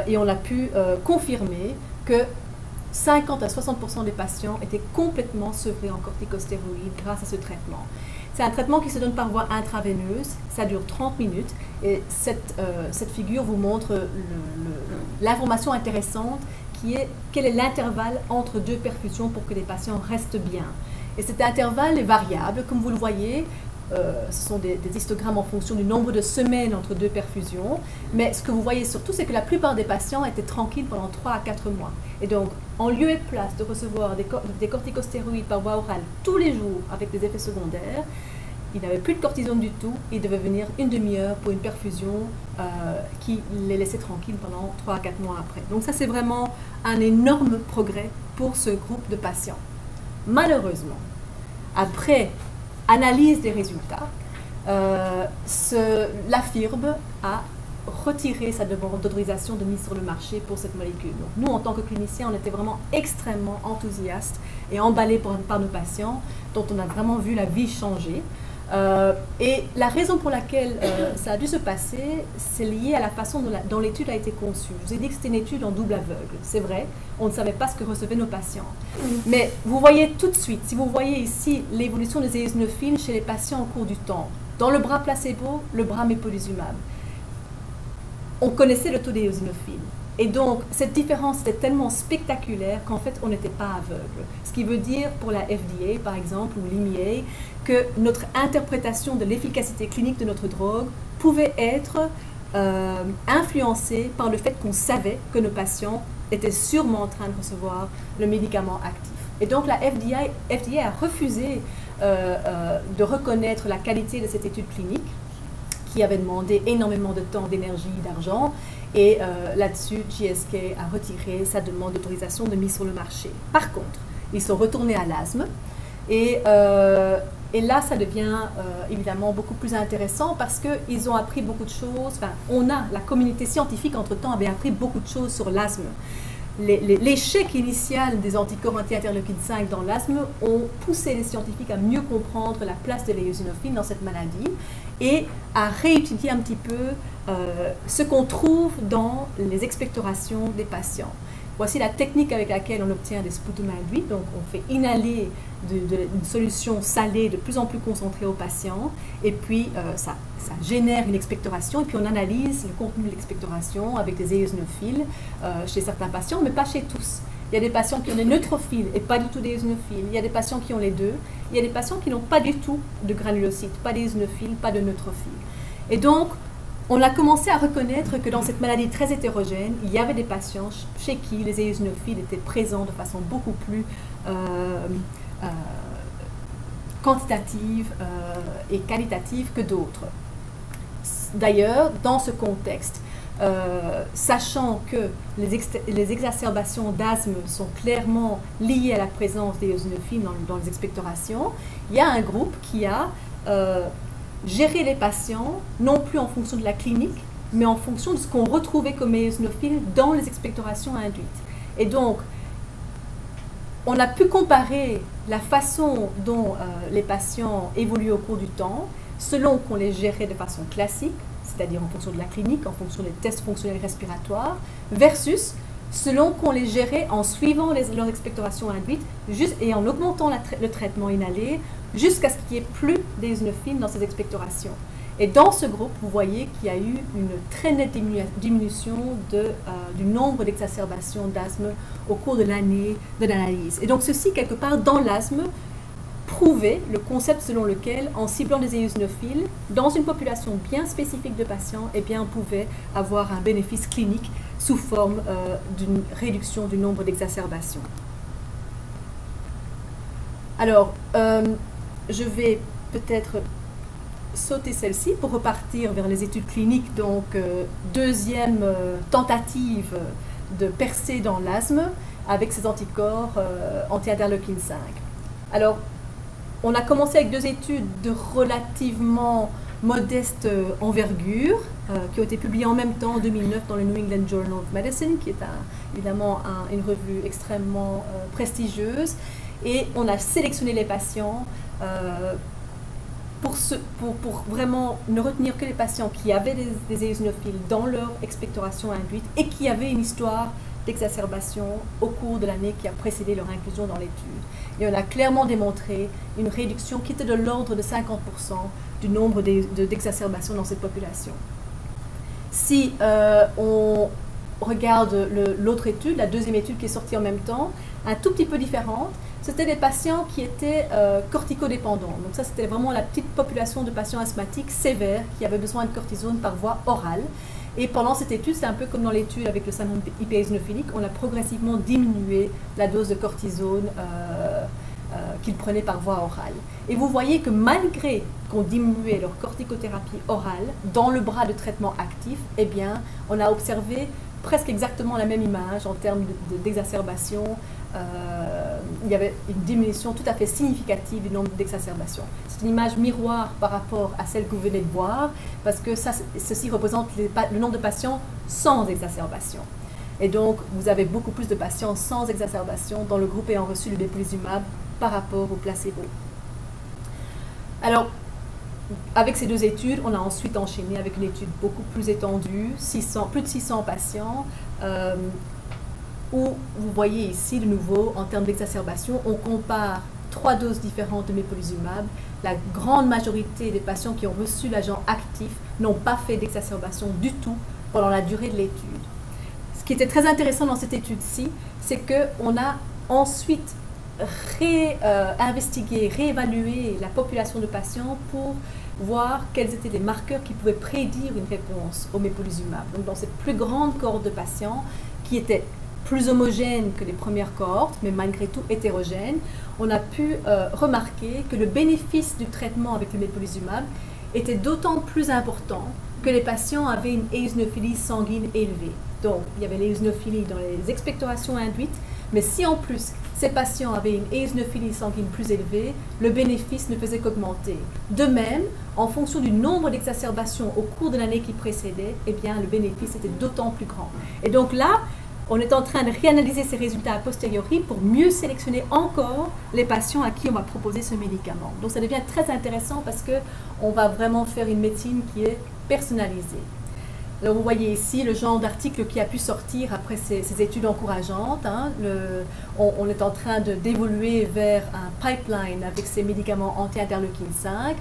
et on a pu confirmer que 50 à 60% des patients étaient complètement sevrés en corticostéroïdes grâce à ce traitement. C'est un traitement qui se donne par voie intraveineuse, ça dure 30 minutes et cette figure vous montre l'information intéressante qui est quel est l'intervalle entre deux perfusions pour que les patients restent bien. Et cet intervalle est variable, comme vous le voyez. Ce sont des histogrammes en fonction du nombre de semaines entre deux perfusions. Mais ce que vous voyez surtout, c'est que la plupart des patients étaient tranquilles pendant 3 à 4 mois. Et donc, en lieu et place de recevoir des corticostéroïdes par voie orale tous les jours avec des effets secondaires, ils n'avaient plus de cortisone du tout. Ils devaient venir une demi-heure pour une perfusion qui les laissait tranquilles pendant 3 à 4 mois après. Donc ça, c'est vraiment un énorme progrès pour ce groupe de patients. Malheureusement, après analyse des résultats, la FIRB a retiré sa demande d'autorisation de mise sur le marché pour cette molécule. Donc, nous, en tant que cliniciens, on était vraiment extrêmement enthousiastes et emballés par nos patients, dont on a vraiment vu la vie changer. Et la raison pour laquelle ça a dû se passer, c'est lié à la façon dont l'étude a été conçue. Je vous ai dit que c'était une étude en double aveugle, c'est vrai, on ne savait pas ce que recevaient nos patients. Mais vous voyez tout de suite, si vous voyez ici l'évolution des éosinophiles chez les patients au cours du temps, dans le bras placebo, le bras mépolizumab, on connaissait le taux d'éosinophiles. Et donc, cette différence était tellement spectaculaire qu'en fait, on n'était pas aveugle. Ce qui veut dire pour la FDA, par exemple, ou l'EMA, que notre interprétation de l'efficacité clinique de notre drogue pouvait être influencée par le fait qu'on savait que nos patients étaient sûrement en train de recevoir le médicament actif. Et donc, la FDA a refusé de reconnaître la qualité de cette étude clinique, qui avait demandé énormément de temps, d'énergie, d'argent. Et là-dessus, GSK a retiré sa demande d'autorisation de mise sur le marché. Par contre, ils sont retournés à l'asthme. Et là, ça devient évidemment beaucoup plus intéressant parce qu'ils ont appris beaucoup de choses. Enfin, la communauté scientifique, entre-temps, avait appris beaucoup de choses sur l'asthme. L'échec initial des anticorps anti-interleukine 5 dans l'asthme ont poussé les scientifiques à mieux comprendre la place de l'éosinophiles dans cette maladie et à réétudier un petit peu ce qu'on trouve dans les expectorations des patients. Voici la technique avec laquelle on obtient des sputum induits. Donc, on fait inhaler une solution salée de plus en plus concentrée au patient et puis ça génère une expectoration et puis on analyse le contenu de l'expectoration avec des éosinophiles chez certains patients, mais pas chez tous. Il y a des patients qui ont des neutrophiles et pas du tout d'éosinophiles. Il y a des patients qui ont les deux. Il y a des patients qui n'ont pas du tout de granulocytes, pas d'éosinophiles, pas de neutrophiles. Et donc, on a commencé à reconnaître que dans cette maladie très hétérogène, il y avait des patients chez qui les éosinophiles étaient présents de façon beaucoup plus quantitative et qualitative que d'autres. D'ailleurs, dans ce contexte, sachant que les exacerbations d'asthme sont clairement liées à la présence d'éosinophiles dans les expectorations, il y a un groupe qui a géré les patients, non plus en fonction de la clinique, mais en fonction de ce qu'on retrouvait comme éosinophiles dans les expectorations induites. Et donc, on a pu comparer la façon dont les patients évoluent au cours du temps, selon qu'on les gérait de façon classique, c'est-à-dire en fonction de la clinique, en fonction des tests fonctionnels respiratoires, versus selon qu'on les gérait en suivant leurs expectorations induites et en augmentant le traitement inhalé jusqu'à ce qu'il n'y ait plus d'éosinophiles dans ces expectorations. Et dans ce groupe, vous voyez qu'il y a eu une très nette diminution du nombre d'exacerbations d'asthme au cours de l'année de l'analyse. Et donc ceci, quelque part, dans l'asthme, prouvait le concept selon lequel, en ciblant des éosinophiles, dans une population bien spécifique de patients, eh bien, on pouvait avoir un bénéfice clinique sous forme d'une réduction du nombre d'exacerbations. Alors, je vais peut-être sauter celle-ci pour repartir vers les études cliniques. Donc, deuxième tentative de percer dans l'asthme avec ces anticorps anti-interleukine 5. Alors, on a commencé avec 2 études de relativement modeste envergure, qui ont été publiés en même temps en 2009 dans le New England Journal of Medicine, qui est évidemment une revue extrêmement prestigieuse. Et on a sélectionné les patients pour vraiment ne retenir que les patients qui avaient des éosinophiles dans leur expectoration induite et qui avaient une histoire d'exacerbation au cours de l'année qui a précédé leur inclusion dans l'étude. Et on a clairement démontré une réduction qui était de l'ordre de 50% du nombre d'exacerbations dans cette population. Si on regarde l'autre étude, la deuxième étude qui est sortie en même temps, un tout petit peu différente, c'était des patients qui étaient corticodépendants. Donc ça, c'était vraiment la petite population de patients asthmatiques sévères qui avaient besoin de cortisone par voie orale. Et pendant cette étude, c'est un peu comme dans l'étude avec le syndrome hyperéosinophilique, on a progressivement diminué la dose de cortisone qu'ils prenaient par voie orale. Et vous voyez que malgré qu'on diminuait leur corticothérapie orale, dans le bras de traitement actif, eh bien, on a observé presque exactement la même image en termes d'exacerbation. Il y avait une diminution tout à fait significative du nombre d'exacerbations. C'est une image miroir par rapport à celle que vous venez de voir, parce que ceci représente le nombre de patients sans exacerbation. Et donc, vous avez beaucoup plus de patients sans exacerbation dans le groupe ayant reçu le bépulizumab par rapport au placebo. Alors, avec ces deux études, on a ensuite enchaîné avec une étude beaucoup plus étendue, plus de 600 patients, où vous voyez ici de nouveau, en termes d'exacerbation, on compare 3 doses différentes de mépolizumab. La grande majorité des patients qui ont reçu l'agent actif n'ont pas fait d'exacerbation du tout pendant la durée de l'étude. Ce qui était très intéressant dans cette étude-ci, c'est qu'on a ensuite réinvestigué, réévalué la population de patients pour voir quels étaient les marqueurs qui pouvaient prédire une réponse au mépolizumab. Donc dans cette plus grande cohorte de patients qui étaient plus homogène que les premières cohortes, mais malgré tout hétérogène, on a pu remarquer que le bénéfice du traitement avec le mépolizumab était d'autant plus important que les patients avaient une éosinophilie sanguine élevée. Donc, il y avait l'éosinophilie dans les expectorations induites, mais si en plus ces patients avaient une éosinophilie sanguine plus élevée, le bénéfice ne faisait qu'augmenter. De même, en fonction du nombre d'exacerbations au cours de l'année qui précédait, eh bien, le bénéfice était d'autant plus grand. Et donc là, on est en train de réanalyser ces résultats a posteriori pour mieux sélectionner encore les patients à qui on va proposer ce médicament. Donc ça devient très intéressant parce qu'on va vraiment faire une médecine qui est personnalisée. Alors vous voyez ici le genre d'article qui a pu sortir après ces études encourageantes. Hein. On est en train d'évoluer vers un pipeline avec ces médicaments anti-interleukine 5.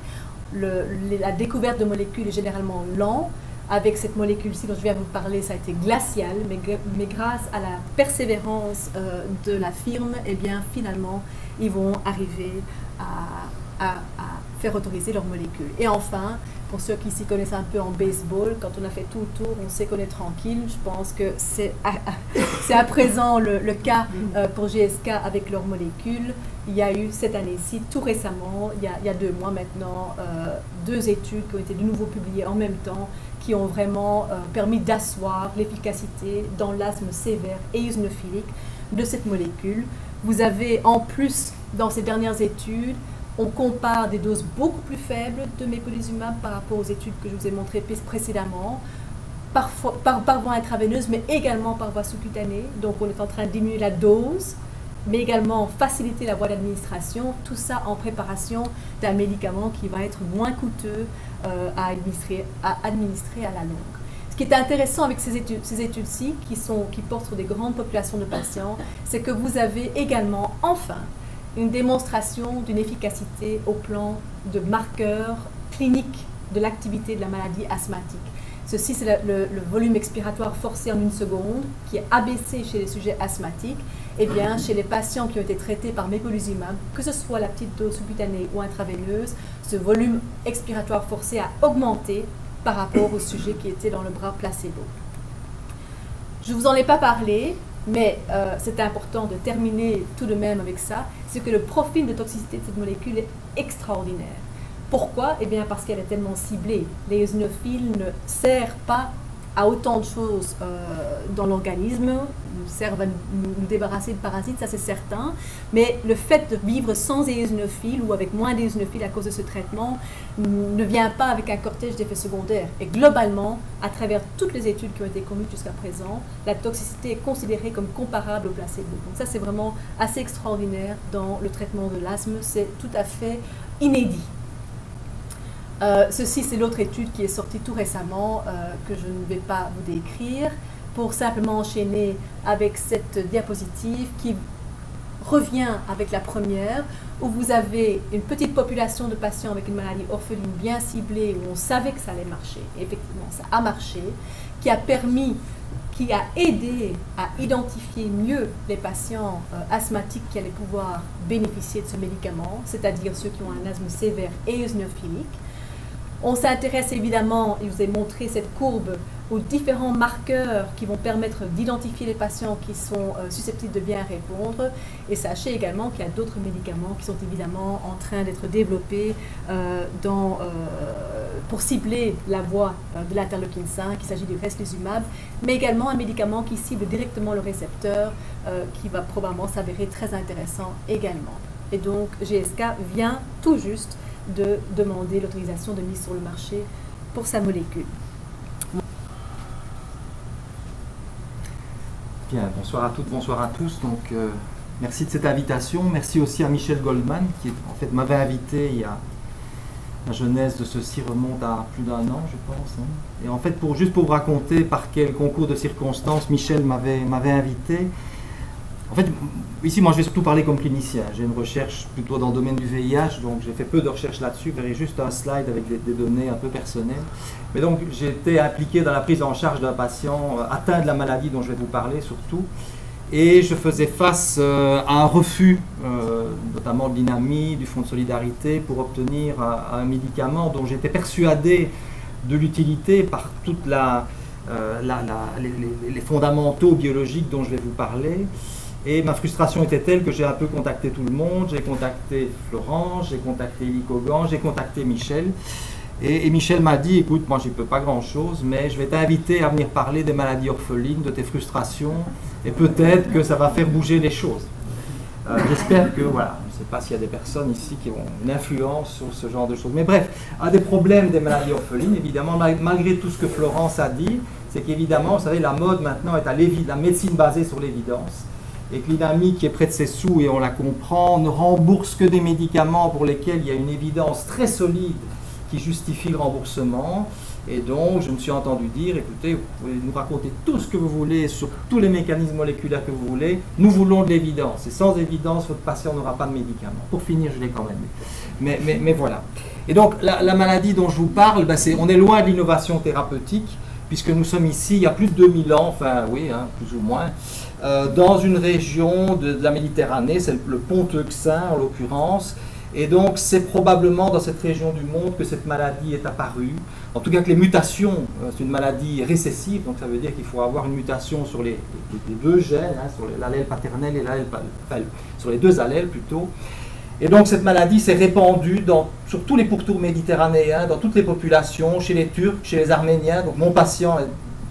La découverte de molécules est généralement lente. Avec cette molécule-ci dont je viens de vous parler, ça a été glacial, mais grâce à la persévérance de la firme, eh bien, finalement, ils vont arriver à faire autoriser leurs molécules. Et enfin, pour ceux qui s'y connaissent un peu en baseball, quand on a fait tout le tour, on sait qu'on est tranquille. Je pense que c'est à présent le cas pour GSK avec leurs molécules. Il y a eu cette année-ci, tout récemment, il y a 2 mois maintenant, 2 études qui ont été de nouveau publiées en même temps, qui ont vraiment permis d'asseoir l'efficacité dans l'asthme sévère et eosinophilique de cette molécule. Vous avez en plus, dans ces dernières études, on compare des doses beaucoup plus faibles de mépolizumab par rapport aux études que je vous ai montrées précédemment, parfois par voie intraveineuse, mais également par voie sous-cutanée. Donc on est en train de diminuer la dose, mais également faciliter la voie d'administration, tout ça en préparation d'un médicament qui va être moins coûteux à administrer à la longue. Ce qui est intéressant avec ces études-ci, qui portent sur des grandes populations de patients, c'est que vous avez également, enfin, une démonstration d'une efficacité au plan de marqueurs cliniques de l'activité de la maladie asthmatique. Ceci, c'est le volume expiratoire forcé en 1 seconde, qui est abaissé chez les sujets asthmatiques. Eh bien, chez les patients qui ont été traités par mépolizumab, que ce soit la petite dose sous-cutanée ou intraveineuse, ce volume expiratoire forcé a augmenté par rapport aux sujets qui étaient dans le bras placebo. Je ne vous en ai pas parlé, mais c'est important de terminer tout de même avec ça, c'est que le profil de toxicité de cette molécule est extraordinaire. Pourquoi? Eh bien parce qu'elle est tellement ciblée. L'éosinophiles ne sert pas à autant de choses dans l'organisme, nous servent à nous débarrasser de parasites, ça c'est certain, mais le fait de vivre sans éosinophiles ou avec moins d'éosinophiles à cause de ce traitement ne vient pas avec un cortège d'effets secondaires. Et globalement, à travers toutes les études qui ont été conduites jusqu'à présent, la toxicité est considérée comme comparable au placebo. Donc ça c'est vraiment assez extraordinaire dans le traitement de l'asthme, c'est tout à fait inédit. Ceci, c'est l'autre étude qui est sortie tout récemment, que je ne vais pas vous décrire, pour simplement enchaîner avec cette diapositive qui revient avec la première, où vous avez une petite population de patients avec une maladie orpheline bien ciblée, où on savait que ça allait marcher, et effectivement ça a marché, qui a aidé à identifier mieux les patients asthmatiques qui allaient pouvoir bénéficier de ce médicament, c'est-à-dire ceux qui ont un asthme sévère et eosinophilique. On s'intéresse évidemment, et je vous ai montré cette courbe, aux différents marqueurs qui vont permettre d'identifier les patients qui sont susceptibles de bien répondre. Et sachez également qu'il y a d'autres médicaments qui sont évidemment en train d'être développés pour cibler la voie de l'interleukine 5, il s'agit du Resclusumab, mais également un médicament qui cible directement le récepteur, qui va probablement s'avérer très intéressant également. Et donc GSK vient tout juste de demander l'autorisation de mise sur le marché pour sa molécule. Bien, bonsoir à toutes, bonsoir à tous. Donc, merci de cette invitation. Merci aussi à Michel Goldman qui en fait m'avait invité il y a la genèse de ceci remonte à plus d'un an, je pense. Hein. Et en fait, juste pour vous raconter par quel concours de circonstances Michel m'avait invité. En fait, ici, moi, je vais surtout parler comme clinicien. J'ai une recherche plutôt dans le domaine du VIH, donc j'ai fait peu de recherches là-dessus. Vous verrez juste un slide avec des données un peu personnelles. Mais donc, j'ai été impliqué dans la prise en charge d'un patient atteint de la maladie dont je vais vous parler surtout. Et je faisais face à un refus, notamment de l'INAMI, du Fonds de solidarité, pour obtenir un médicament dont j'étais persuadé de l'utilité par toute les fondamentaux biologiques dont je vais vous parler. Et ma frustration était telle que j'ai un peu contacté tout le monde. J'ai contacté Florence, j'ai contacté Elie Kogan, j'ai contacté Michel. Et Michel m'a dit, écoute, moi j'y peux pas grand-chose, mais je vais t'inviter à venir parler des maladies orphelines, de tes frustrations, et peut-être que ça va faire bouger les choses. J'espère que, voilà, je ne sais pas s'il y a des personnes ici qui ont une influence sur ce genre de choses. Mais bref, un des problèmes des maladies orphelines, évidemment, malgré tout ce que Florence a dit, c'est qu'évidemment, vous savez, la mode maintenant est à la médecine basée sur l'évidence. Et que l'INAMI, qui est près de ses sous, et on la comprend, ne rembourse que des médicaments pour lesquels il y a une évidence très solide qui justifie le remboursement. Et donc, je me suis entendu dire, écoutez, vous pouvez nous raconter tout ce que vous voulez sur tous les mécanismes moléculaires que vous voulez, nous voulons de l'évidence. Et sans évidence, votre patient n'aura pas de médicaments. Pour finir, je l'ai quand même dit. Mais voilà. Et donc, la maladie dont je vous parle, ben on est loin de l'innovation thérapeutique, puisque nous sommes ici, il y a plus de 2000 ans, enfin oui, hein, plus ou moins, dans une région de la Méditerranée, c'est le Pont-Euxin en l'occurrence. Et donc, c'est probablement dans cette région du monde que cette maladie est apparue. En tout cas, que les mutations, c'est une maladie récessive, donc ça veut dire qu'il faut avoir une mutation sur les deux gènes, hein, sur l'allèle paternel et l'allèle, enfin, sur les deux allèles plutôt. Et donc, cette maladie s'est répandue sur tous les pourtours méditerranéens, dans toutes les populations, chez les Turcs, chez les Arméniens. Donc, mon patient,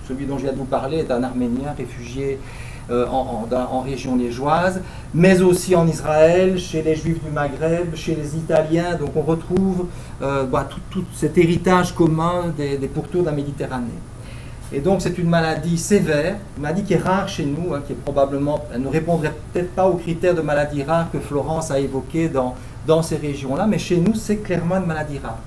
celui dont je viens de vous parler, est un Arménien réfugié en région liégeoise, mais aussi en Israël, chez les Juifs du Maghreb, chez les Italiens. Donc on retrouve tout cet héritage commun des pourtours de la Méditerranée. Et donc c'est une maladie sévère, une maladie qui est rare chez nous, hein, qui est probablement, elle ne répondrait peut-être pas aux critères de maladie rare que Florence a évoqués dans ces régions-là, mais chez nous c'est clairement une maladie rare.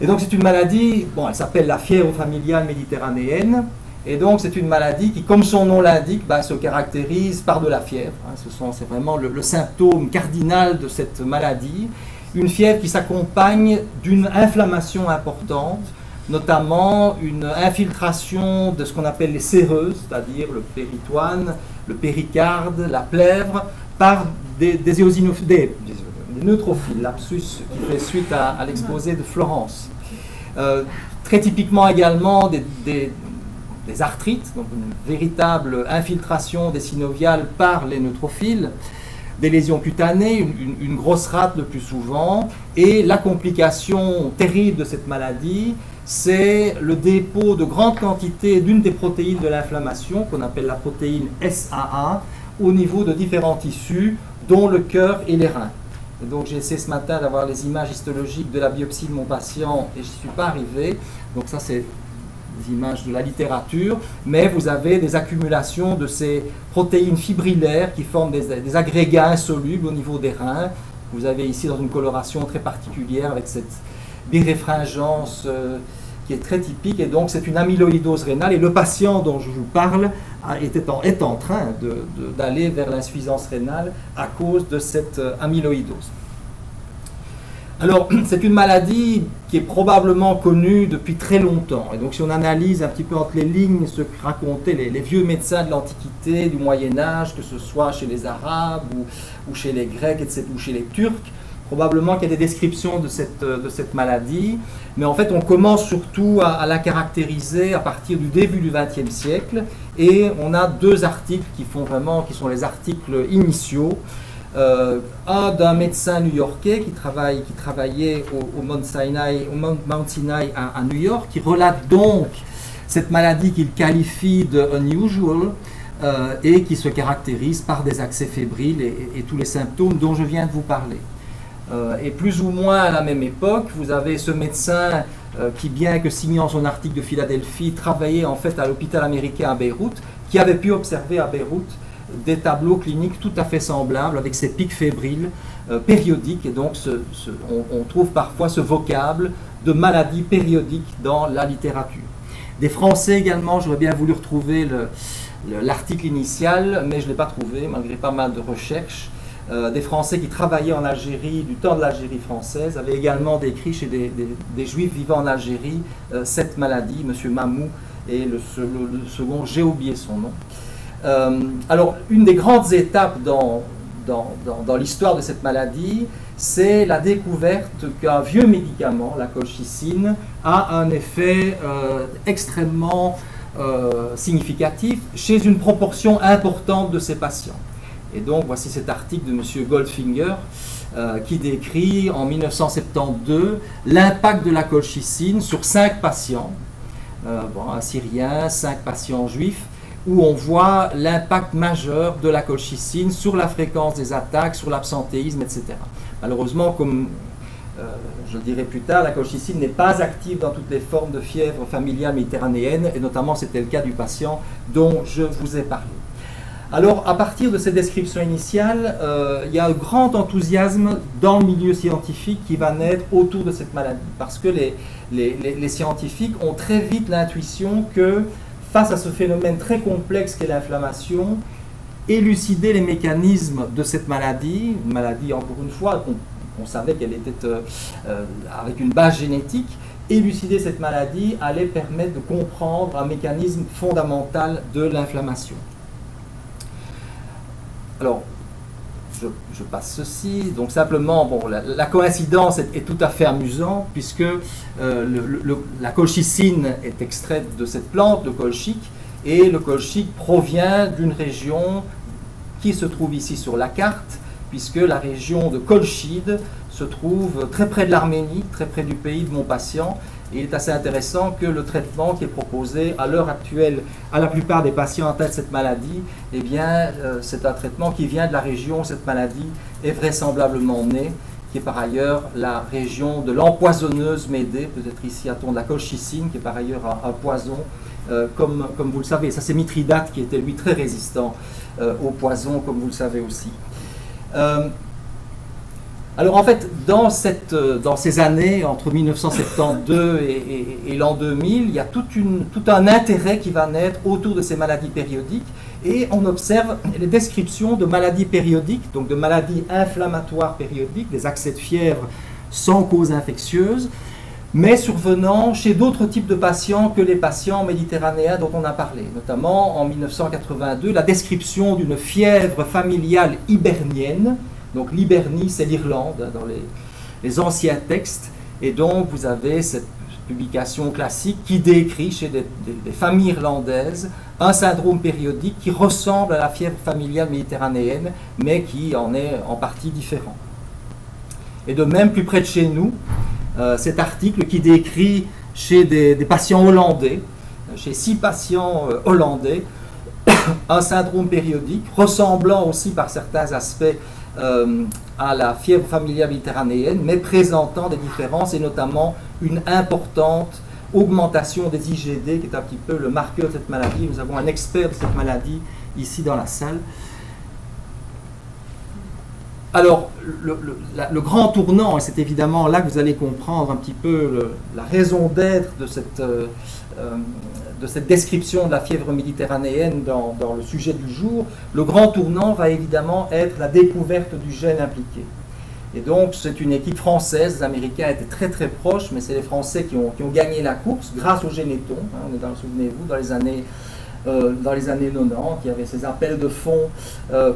Et donc c'est une maladie, elle s'appelle la fièvre familiale méditerranéenne. Et donc, c'est une maladie qui, comme son nom l'indique, se caractérise par de la fièvre. Hein. C'est vraiment le symptôme cardinal de cette maladie. Une fièvre qui s'accompagne d'une inflammation importante, notamment une infiltration de ce qu'on appelle les séreuses, c'est-à-dire le péritoine, le péricarde, la plèvre, par des neutrophiles, lapsus qui fait suite à l'exposé de Florence. Très typiquement également des arthrites, donc une véritable infiltration des synoviales par les neutrophiles, des lésions cutanées, une grosse rate le plus souvent, et la complication terrible de cette maladie, c'est le dépôt de grandes quantités d'une des protéines de l'inflammation, qu'on appelle la protéine SAA, au niveau de différents tissus, dont le cœur et les reins. Et donc j'ai essayé ce matin d'avoir les images histologiques de la biopsie de mon patient et je n'y suis pas arrivé. Donc ça c'est des images de la littérature, mais vous avez des accumulations de ces protéines fibrillaires qui forment des agrégats insolubles au niveau des reins. Vous avez ici dans une coloration très particulière avec cette biréfringence qui est très typique, et donc c'est une amyloïdose rénale, et le patient dont je vous parle est en train d'aller vers l'insuffisance rénale à cause de cette amyloïdose. Alors, c'est une maladie qui est probablement connue depuis très longtemps, et donc si on analyse un petit peu entre les lignes ce que racontaient les vieux médecins de l'Antiquité, du Moyen-Âge, que ce soit chez les Arabes ou chez les Grecs, etc., ou chez les Turcs, probablement qu'il y a des descriptions de cette maladie, mais en fait on commence surtout à la caractériser à partir du début du XXe siècle, et on a deux articles qui sont les articles initiaux. Un d'un médecin new-yorkais qui travaillait au Mount Sinai à New York, qui relate donc cette maladie qu'il qualifie de unusual et qui se caractérise par des accès fébriles et tous les symptômes dont je viens de vous parler. Et plus ou moins à la même époque, vous avez ce médecin qui, bien que signant son article de Philadelphie, travaillait en fait à l'hôpital américain à Beyrouth, qui avait pu observer à Beyrouth des tableaux cliniques tout à fait semblables avec ces pics fébriles périodiques, et donc on trouve parfois ce vocable de maladie périodique dans la littérature. Des Français également, j'aurais bien voulu retrouver l'article initial, mais je ne l'ai pas trouvé malgré pas mal de recherches. Des Français qui travaillaient en Algérie, du temps de l'Algérie française, avaient également décrit chez des Juifs vivant en Algérie cette maladie, M. Mamou, et le second, j'ai oublié son nom. Alors, une des grandes étapes dans l'histoire de cette maladie, c'est la découverte qu'un vieux médicament, la colchicine, a un effet extrêmement significatif chez une proportion importante de ces patients. Et donc, voici cet article de M. Goldfinger qui décrit en 1972 l'impact de la colchicine sur 5 patients, un Syrien, 5 patients juifs, où on voit l'impact majeur de la colchicine sur la fréquence des attaques, sur l'absentéisme, etc. Malheureusement, comme je le dirai plus tard, la colchicine n'est pas active dans toutes les formes de fièvre familiale méditerranéenne, et notamment c'était le cas du patient dont je vous ai parlé. Alors, à partir de ces descriptions initiales, il y a un grand enthousiasme dans le milieu scientifique qui va naître autour de cette maladie, parce que les scientifiques ont très vite l'intuition que, face à ce phénomène très complexe qu'est l'inflammation, élucider les mécanismes de cette maladie, une maladie, encore une fois, on savait qu'elle était avec une base génétique, élucider cette maladie allait permettre de comprendre un mécanisme fondamental de l'inflammation. Alors, je passe ceci. Donc simplement, bon, la coïncidence est tout à fait amusante, puisque la colchicine est extraite de cette plante, le colchique, et le colchique provient d'une région qui se trouve ici sur la carte, puisque la région de Colchide se trouve très près de l'Arménie, très près du pays de mon patient. Et il est assez intéressant que le traitement qui est proposé à l'heure actuelle à la plupart des patients atteints de cette maladie, eh bien, c'est un traitement qui vient de la région où cette maladie est vraisemblablement née, qui est par ailleurs la région de l'empoisonneuse Médée, peut-être ici a-t-on de la colchicine, qui est par ailleurs un poison, comme vous le savez. Ça, c'est Mithridate qui était lui très résistant au poison, comme vous le savez aussi. Alors en fait, dans ces années, entre 1972 et l'an 2000, il y a tout un intérêt qui va naître autour de ces maladies périodiques, et on observe les descriptions de maladies périodiques, donc de maladies inflammatoires périodiques, des accès de fièvre sans cause infectieuse, mais survenant chez d'autres types de patients que les patients méditerranéens dont on a parlé. Notamment en 1982, la description d'une fièvre familiale hibernienne. Donc l'Hibernie, c'est l'Irlande dans les anciens textes, et donc vous avez cette publication classique qui décrit chez des familles irlandaises un syndrome périodique qui ressemble à la fièvre familiale méditerranéenne, mais qui en est en partie différent. Et de même, plus près de chez nous, cet article qui décrit chez des patients hollandais, chez 6 patients hollandais, un syndrome périodique ressemblant aussi par certains aspects à la fièvre familiale méditerranéenne, mais présentant des différences et notamment une importante augmentation des IgD, qui est un petit peu le marqueur de cette maladie. Nous avons un expert de cette maladie ici dans la salle. Alors, le grand tournant, et c'est évidemment là que vous allez comprendre un petit peu la raison d'être de cette description de la fièvre méditerranéenne dans le sujet du jour, le grand tournant va évidemment être la découverte du gène impliqué. Et donc, c'est une équipe française, les Américains étaient très très proches, mais c'est les Français qui ont gagné la course grâce au Généton. Hein, souvenez-vous, dans les années 90, il y avait ces appels de fonds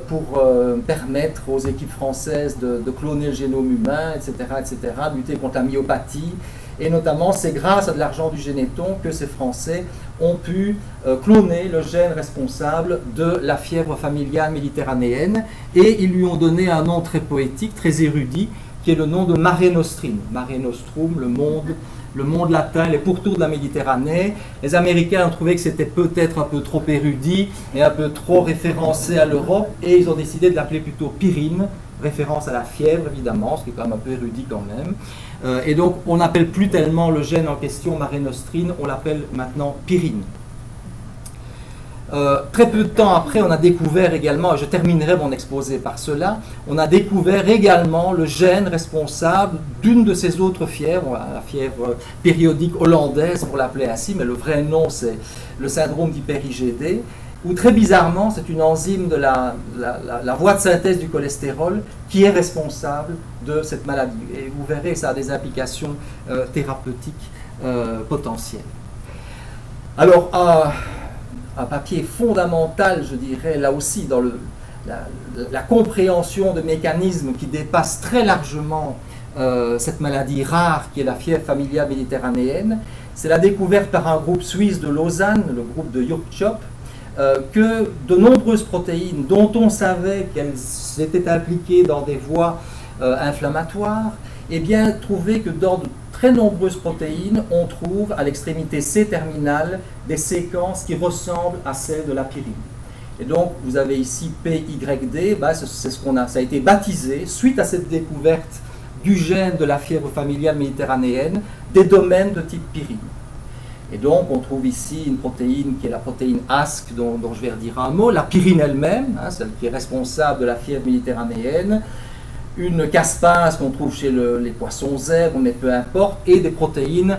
pour permettre aux équipes françaises de cloner le génome humain, etc., lutter contre la myopathie. Et notamment, c'est grâce à de l'argent du Généton que ces Français ont pu cloner le gène responsable de la fièvre familiale méditerranéenne. Et ils lui ont donné un nom très poétique, très érudit, qui est le nom de Mare Nostrum. Mare Nostrum, le monde latin, les pourtours de la Méditerranée. Les Américains ont trouvé que c'était peut-être un peu trop érudit et un peu trop référencé à l'Europe, et ils ont décidé de l'appeler plutôt Pyrrhine, référence à la fièvre évidemment, ce qui est quand même un peu érudit quand même. Et donc on n'appelle plus tellement le gène en question Mare Nostrum, on l'appelle maintenant Pyrrhine. Très peu de temps après, on a découvert également, et je terminerai mon exposé par cela, on a découvert également le gène responsable d'une de ces autres fièvres, la fièvre périodique hollandaise pour l'appeler ainsi, mais le vrai nom c'est le syndrome d'hyper-IgD, où très bizarrement c'est une enzyme de la voie de synthèse du cholestérol qui est responsable de cette maladie. Et vous verrez, ça a des implications thérapeutiques potentielles. Alors, un papier fondamental, je dirais, là aussi, dans la compréhension de mécanismes qui dépassent très largement cette maladie rare qui est la fièvre familiale méditerranéenne. C'est la découverte par un groupe suisse de Lausanne, le groupe de Jörg Tschopp, que de nombreuses protéines dont on savait qu'elles étaient impliquées dans des voies inflammatoires, eh bien, trouvé que dans de très nombreuses protéines, on trouve à l'extrémité C-terminale des séquences qui ressemblent à celles de la pyrrhine. Et donc, vous avez ici PYD, c'est ça a été baptisé, suite à cette découverte du gène de la fièvre familiale méditerranéenne, des domaines de type pyrrhine. Et donc, on trouve ici une protéine qui est la protéine ASC, dont je vais redire un mot, la pyrrhine elle-même, hein, celle qui est responsable de la fièvre méditerranéenne, une caspase qu'on trouve chez les poissons zèbres, mais peu importe, et des protéines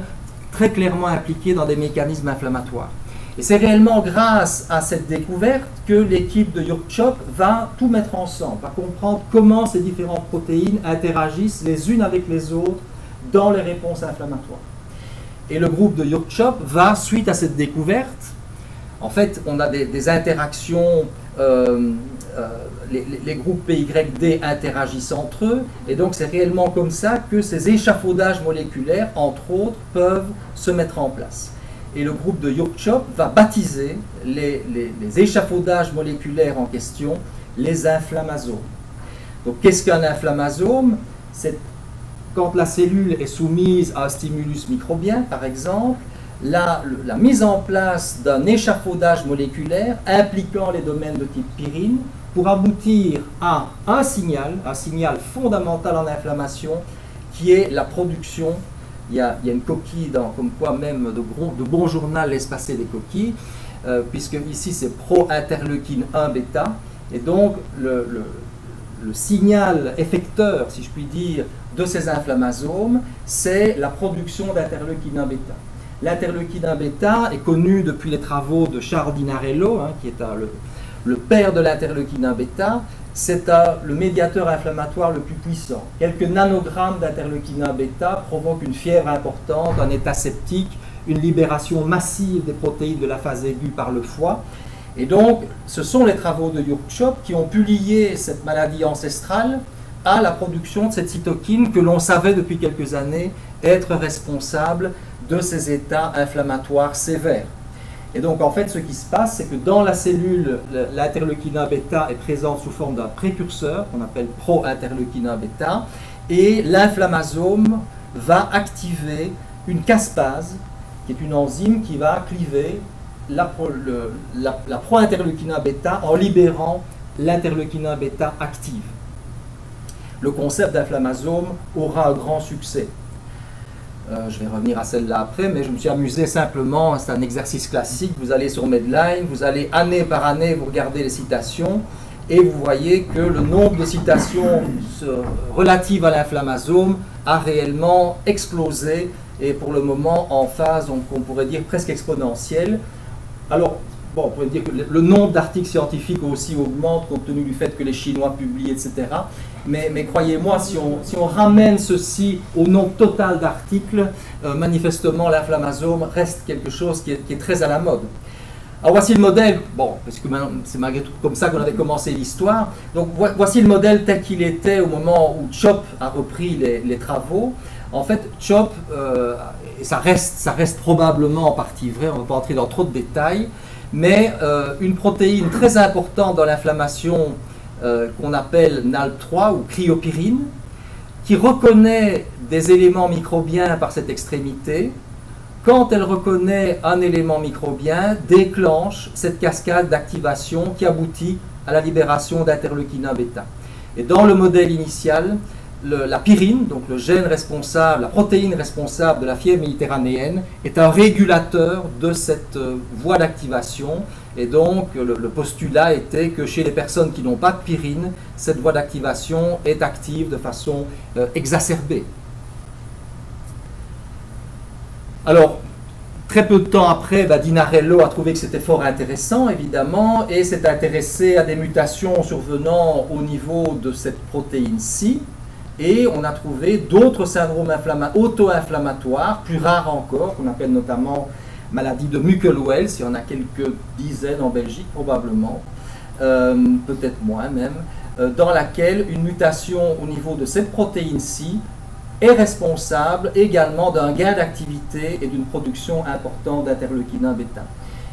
très clairement impliquées dans des mécanismes inflammatoires. Et c'est réellement grâce à cette découverte que l'équipe de Jörg Tschopp va tout mettre ensemble, va comprendre comment ces différentes protéines interagissent les unes avec les autres dans les réponses inflammatoires. Et le groupe de Jörg Tschopp va, suite à cette découverte, en fait, on a des interactions, les groupes PYD interagissent entre eux, et donc c'est réellement comme ça que ces échafaudages moléculaires, entre autres, peuvent se mettre en place. Et le groupe de Jörg Tschopp va baptiser les échafaudages moléculaires en question les inflammasomes. Donc qu'est-ce qu'un inflammasome? C'est quand la cellule est soumise à un stimulus microbien, par exemple, la mise en place d'un échafaudage moléculaire impliquant les domaines de type pyrrhine pour aboutir à un signal fondamental en inflammation qui est la production. Il y a une coquille, comme quoi même de bon journal laisse passer des coquilles, puisque ici c'est pro-interleukine 1 bêta, et donc le signal effecteur, si je puis dire, de ces inflammasomes, c'est la production d'interleukine 1 bêta. L'interleukine 1 bêta est connu depuis les travaux de Charles Dinarello, hein, qui est le père de l'interleukine 1 bêta. C'est le médiateur inflammatoire le plus puissant. Quelques nanogrammes d'interleukine 1 bêta provoquent une fièvre importante, un état septique, une libération massive des protéines de la phase aiguë par le foie. Et donc, ce sont les travaux de Jörg Tschopp qui ont pu lier cette maladie ancestrale à la production de cette cytokine que l'on savait depuis quelques années être responsable de ces états inflammatoires sévères. Et donc, en fait, ce qui se passe, c'est que dans la cellule, l'interleukine 1 bêta est présente sous forme d'un précurseur, qu'on appelle pro-interleukine 1 bêta, et l'inflammasome va activer une caspase qui est une enzyme qui va cliver la pro-interleukinin bêta en libérant l'interleukinin bêta active. Le concept d'inflammasome aura un grand succès. Je vais revenir à celle-là après, mais je me suis amusé simplement, c'est un exercice classique, vous allez sur Medline, vous allez année par année, vous regardez les citations, et vous voyez que le nombre de citations relatives à l'inflammasome a réellement explosé, et pour le moment en phase, on pourrait dire presque exponentielle. Alors, bon, on pourrait dire que le nombre d'articles scientifiques aussi augmente compte tenu du fait que les Chinois publient, etc. Mais croyez-moi, si on ramène ceci au nombre total d'articles, manifestement l'inflammasome reste quelque chose qui est très à la mode. Alors voici le modèle, bon, parce que c'est malgré tout comme ça qu'on avait commencé l'histoire. Donc voici le modèle tel qu'il était au moment où Chop a repris les travaux. En fait, Chop, et ça reste probablement en partie vrai, on ne va pas entrer dans trop de détails, mais une protéine très importante dans l'inflammation qu'on appelle NALP3 ou cryopyrine, qui reconnaît des éléments microbiens par cette extrémité, quand elle reconnaît un élément microbien, déclenche cette cascade d'activation qui aboutit à la libération d'interleukinin bêta. Et dans le modèle initial, la pyrine, donc le gène responsable, la protéine responsable de la fièvre méditerranéenne, est un régulateur de cette voie d'activation. Et donc, le postulat était que chez les personnes qui n'ont pas de pyrine, cette voie d'activation est active de façon exacerbée. Alors, très peu de temps après, Dinarello a trouvé que c'était fort intéressant, évidemment, et s'est intéressé à des mutations survenant au niveau de cette protéine C. Et on a trouvé d'autres syndromes auto-inflammatoires, plus rares encore, qu'on appelle notamment maladie de Muckle-Wells. Il y en a quelques dizaines en Belgique, probablement, peut-être moins même, dans laquelle une mutation au niveau de cette protéine C est responsable également d'un gain d'activité et d'une production importante d'interleukinin bêta.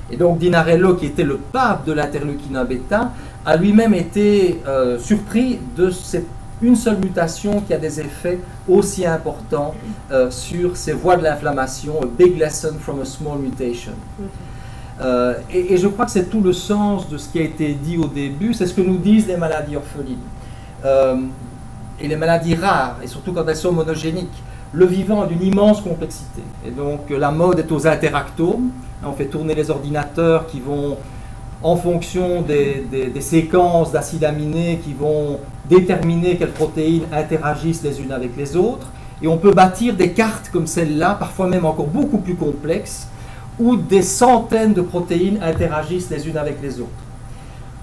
Et donc Dinarello, qui était le pape de l'interleukinin bêta, a lui-même été surpris de une seule mutation qui a des effets aussi importants sur ces voies de l'inflammation, a big lesson from a small mutation. Et je crois que c'est tout le sens de ce qui a été dit au début, c'est ce que nous disent les maladies orphelines. Et les maladies rares, et surtout quand elles sont monogéniques, le vivant a d'une immense complexité. Et donc la mode est aux interactomes. On fait tourner les ordinateurs qui vont, en fonction des séquences d'acides aminés, qui vont déterminer quelles protéines interagissent les unes avec les autres. Et on peut bâtir des cartes comme celle-là, parfois même encore beaucoup plus complexes, où des centaines de protéines interagissent les unes avec les autres.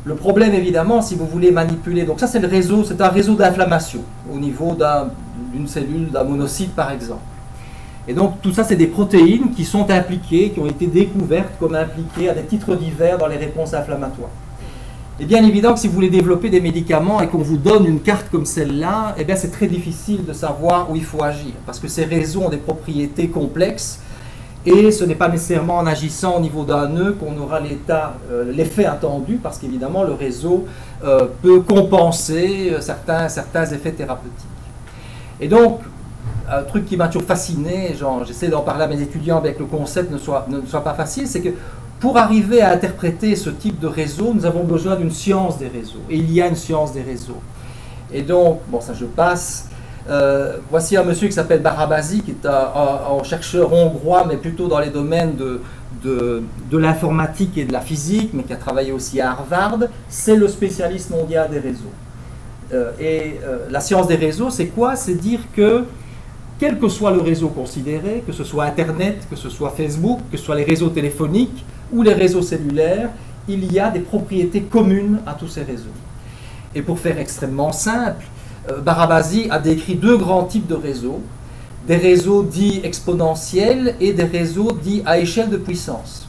Le problème, évidemment, si vous voulez manipuler, donc ça c'est le réseau, c'est un réseau d'inflammation au niveau d'une cellule, d'un monocyte par exemple. Et donc tout ça c'est des protéines qui sont impliquées, qui ont été découvertes comme impliquées à des titres divers dans les réponses inflammatoires. Et bien évidemment que si vous voulez développer des médicaments et qu'on vous donne une carte comme celle-là, eh bien c'est très difficile de savoir où il faut agir, parce que ces réseaux ont des propriétés complexes. Et ce n'est pas nécessairement en agissant au niveau d'un nœud qu'on aura l'effet attendu, parce qu'évidemment le réseau peut compenser certains effets thérapeutiques. Et donc, un truc qui m'a toujours fasciné, j'essaie d'en parler à mes étudiants avec le concept ne soit pas facile, c'est que pour arriver à interpréter ce type de réseau, nous avons besoin d'une science des réseaux. Et il y a une science des réseaux. Et donc, bon ça je passe. Voici un monsieur qui s'appelle Barabasi, qui est un chercheur hongrois, mais plutôt dans les domaines de l'informatique et de la physique, mais qui a travaillé aussi à Harvard. C'est le spécialiste mondial des réseaux. La science des réseaux, c'est quoi? C'est dire que, quel que soit le réseau considéré, que ce soit Internet, que ce soit Facebook, que ce soit les réseaux téléphoniques ou les réseaux cellulaires, il y a des propriétés communes à tous ces réseaux. Et pour faire extrêmement simple, Barabasi a décrit deux grands types de réseaux, des réseaux dits exponentiels et des réseaux dits à échelle de puissance.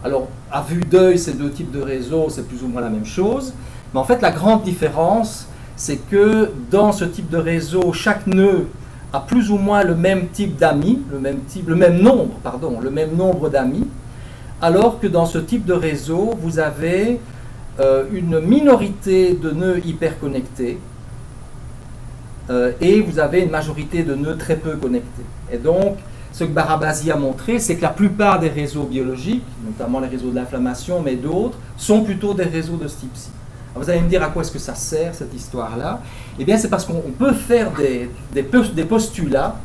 Alors, à vue d'œil, ces deux types de réseaux, c'est plus ou moins la même chose, mais en fait, la grande différence, c'est que dans ce type de réseau, chaque nœud a plus ou moins le même type d'amis, le même nombre d'amis, alors que dans ce type de réseau, vous avez une minorité de nœuds hyperconnectés, et vous avez une majorité de nœuds très peu connectés. Et donc, ce que Barabasi a montré, c'est que la plupart des réseaux biologiques, notamment les réseaux de l'inflammation, mais d'autres, sont plutôt des réseaux de ce type-ci. Vous allez me dire à quoi est-ce que ça sert, cette histoire-là? Eh bien, c'est parce qu'on peut faire des postulats.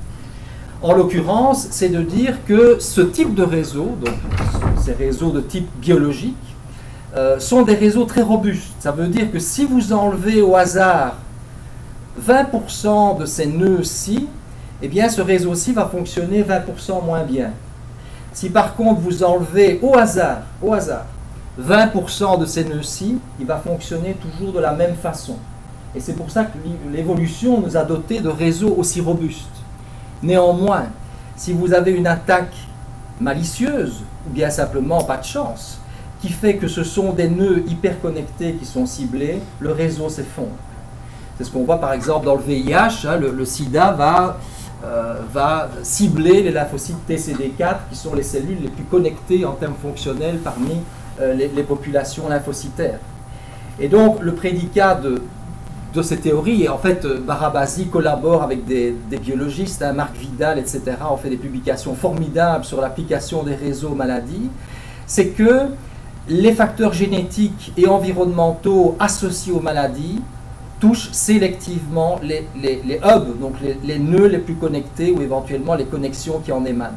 En l'occurrence, c'est de dire que ce type de réseau, donc ces réseaux de type biologique, sont des réseaux très robustes. Ça veut dire que si vous enlevez au hasard 20% de ces nœuds-ci, eh bien ce réseau-ci va fonctionner 20% moins bien. Si par contre vous enlevez au hasard 20% de ces nœuds-ci, il va fonctionner toujours de la même façon. Et c'est pour ça que l'évolution nous a dotés de réseaux aussi robustes. Néanmoins, si vous avez une attaque malicieuse, ou bien simplement pas de chance, qui fait que ce sont des nœuds hyperconnectés qui sont ciblés, le réseau s'effondre. C'est ce qu'on voit par exemple dans le VIH, hein, le sida va cibler les lymphocytes TCD4, qui sont les cellules les plus connectées en termes fonctionnels parmi les populations lymphocytaires. Et donc le prédicat de ces théories, et en fait Barabasi collabore avec des biologistes, hein, Marc Vidal, etc., ont fait des publications formidables sur l'application des réseaux maladies, c'est que les facteurs génétiques et environnementaux associés aux maladies touchent sélectivement les hubs, donc les nœuds les plus connectés ou éventuellement les connexions qui en émanent.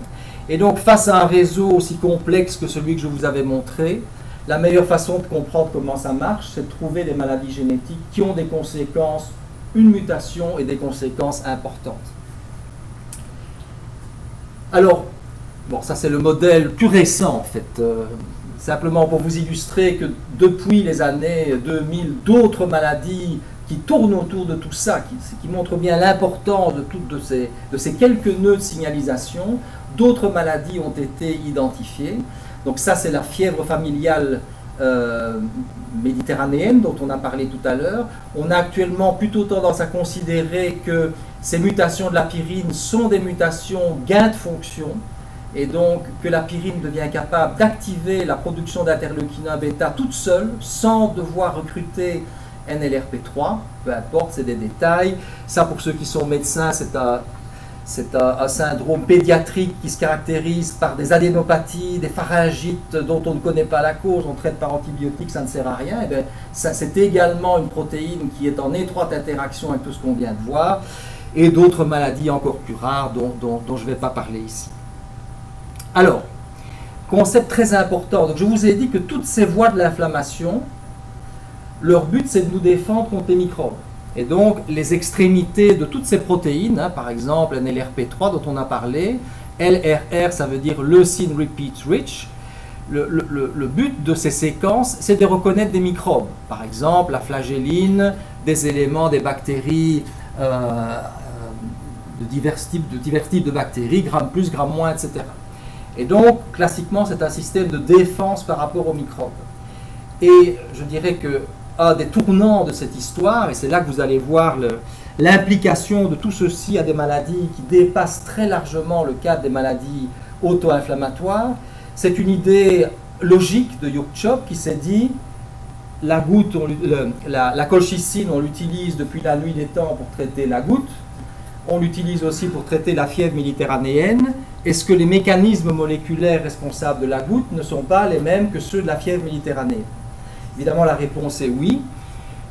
Et donc face à un réseau aussi complexe que celui que je vous avais montré, la meilleure façon de comprendre comment ça marche, c'est de trouver des maladies génétiques qui ont des conséquences, une mutation et des conséquences importantes. Alors, bon, ça c'est le modèle plus récent en fait. Simplement pour vous illustrer que depuis les années 2000, d'autres maladies qui tournent autour de tout ça, qui montrent bien l'importance de ces quelques nœuds de signalisation, d'autres maladies ont été identifiées. Donc ça, c'est la fièvre familiale méditerranéenne dont on a parlé tout à l'heure. On a actuellement plutôt tendance à considérer que ces mutations de la pyrine sont des mutations gain de fonction, et donc que la pyrine devient capable d'activer la production d'interleukinin bêta toute seule, sans devoir recruter NLRP3, peu importe, c'est des détails. Ça, pour ceux qui sont médecins, c'est un syndrome pédiatrique qui se caractérise par des adénopathies, des pharyngites dont on ne connaît pas la cause, on traite par antibiotiques, ça ne sert à rien. Et bien, ça, c'est également une protéine qui est en étroite interaction avec tout ce qu'on vient de voir, et d'autres maladies encore plus rares dont je ne vais pas parler ici. Alors, concept très important. Donc, je vous ai dit que toutes ces voies de l'inflammation, leur but, c'est de nous défendre contre les microbes. Et donc, les extrémités de toutes ces protéines, hein, par exemple NLRP3 dont on a parlé, LRR, ça veut dire Leucine Repeat Rich. Le but de ces séquences, c'est de reconnaître des microbes. Par exemple, la flagelline, des éléments, des bactéries, de divers types de bactéries, gramme plus, gramme moins, etc. Et donc, classiquement, c'est un système de défense par rapport aux microbes. Et je dirais que un des tournants de cette histoire, et c'est là que vous allez voir l'implication de tout ceci à des maladies qui dépassent très largement le cadre des maladies auto-inflammatoires, c'est une idée logique de Jurtschop qui s'est dit la goutte, la colchicine, on l'utilise depuis la nuit des temps pour traiter la goutte, on l'utilise aussi pour traiter la fièvre méditerranéenne. Est-ce que les mécanismes moléculaires responsables de la goutte ne sont pas les mêmes que ceux de la fièvre méditerranéenne? Évidemment, la réponse est oui.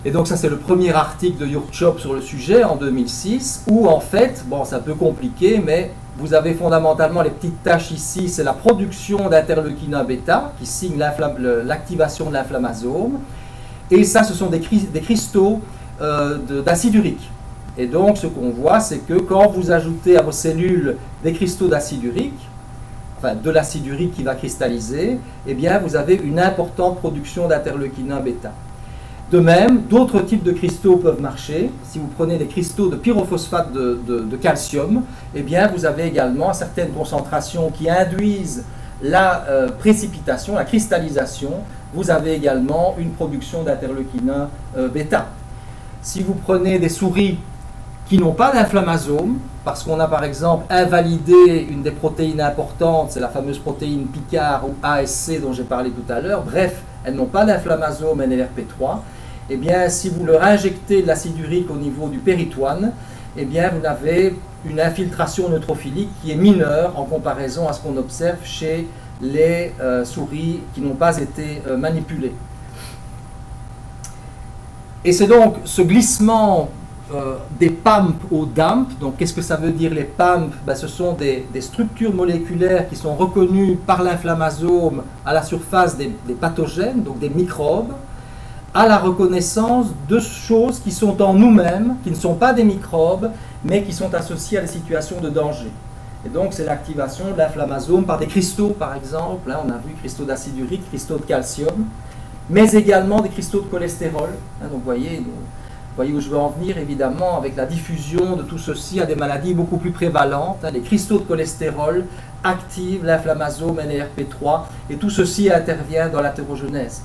Et donc ça, c'est le premier article de Jurtschop sur le sujet en 2006, où en fait, bon, c'est un peu compliqué, mais vous avez fondamentalement les petites taches ici, c'est la production d'interleukinin bêta qui signe l'activation de l'inflammasome. Et ça, ce sont des cristaux d'acide urique. Et donc, ce qu'on voit, c'est que quand vous ajoutez à vos cellules des cristaux d'acide urique, enfin de l'acide urique qui va cristalliser, eh bien, vous avez une importante production d'interleukinin bêta. De même, d'autres types de cristaux peuvent marcher. Si vous prenez des cristaux de pyrophosphate de calcium, eh bien, vous avez également certaines concentrations qui induisent la précipitation, la cristallisation. Vous avez également une production d'interleukinin bêta. Si vous prenez des souris qui n'ont pas d'inflammasome, parce qu'on a par exemple invalidé une des protéines importantes, c'est la fameuse protéine Picard ou ASC dont j'ai parlé tout à l'heure, bref, elles n'ont pas d'inflammasome NLRP3, eh bien si vous leur injectez de l'acide urique au niveau du péritoine, eh bien vous n'avez une infiltration neutrophilique qui est mineure en comparaison à ce qu'on observe chez les souris qui n'ont pas été manipulées. Et c'est donc ce glissement des PAMP au DAMP. Donc qu'est-ce que ça veut dire les PAMP? Ben, ce sont des structures moléculaires qui sont reconnues par l'inflammasome à la surface des pathogènes, donc des microbes, à la reconnaissance de choses qui sont en nous-mêmes, qui ne sont pas des microbes, mais qui sont associées à des situations de danger. Et donc c'est l'activation de l'inflammasome par des cristaux, par exemple. Là, on a vu cristaux d'acide urique, cristaux de calcium, mais également des cristaux de cholestérol. Donc vous voyez où je veux en venir, évidemment, avec la diffusion de tout ceci à des maladies beaucoup plus prévalentes. Les cristaux de cholestérol activent l'inflammasome NLRP3 et tout ceci intervient dans l'athérogenèse.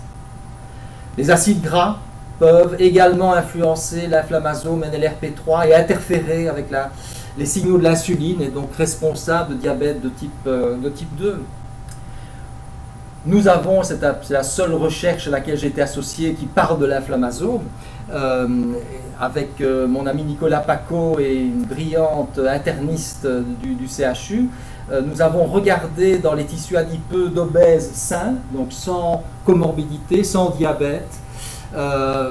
Les acides gras peuvent également influencer l'inflammasome NLRP3 et interférer avec les signaux de l'insuline et donc responsables de diabète de type 2. Nous avons, c'est la seule recherche à laquelle j'ai été associé qui parle de l'inflammasome, avec mon ami Nicolas Paco et une brillante interniste du CHU. Nous avons regardé dans les tissus adipeux d'obèses sains, donc sans comorbidité, sans diabète,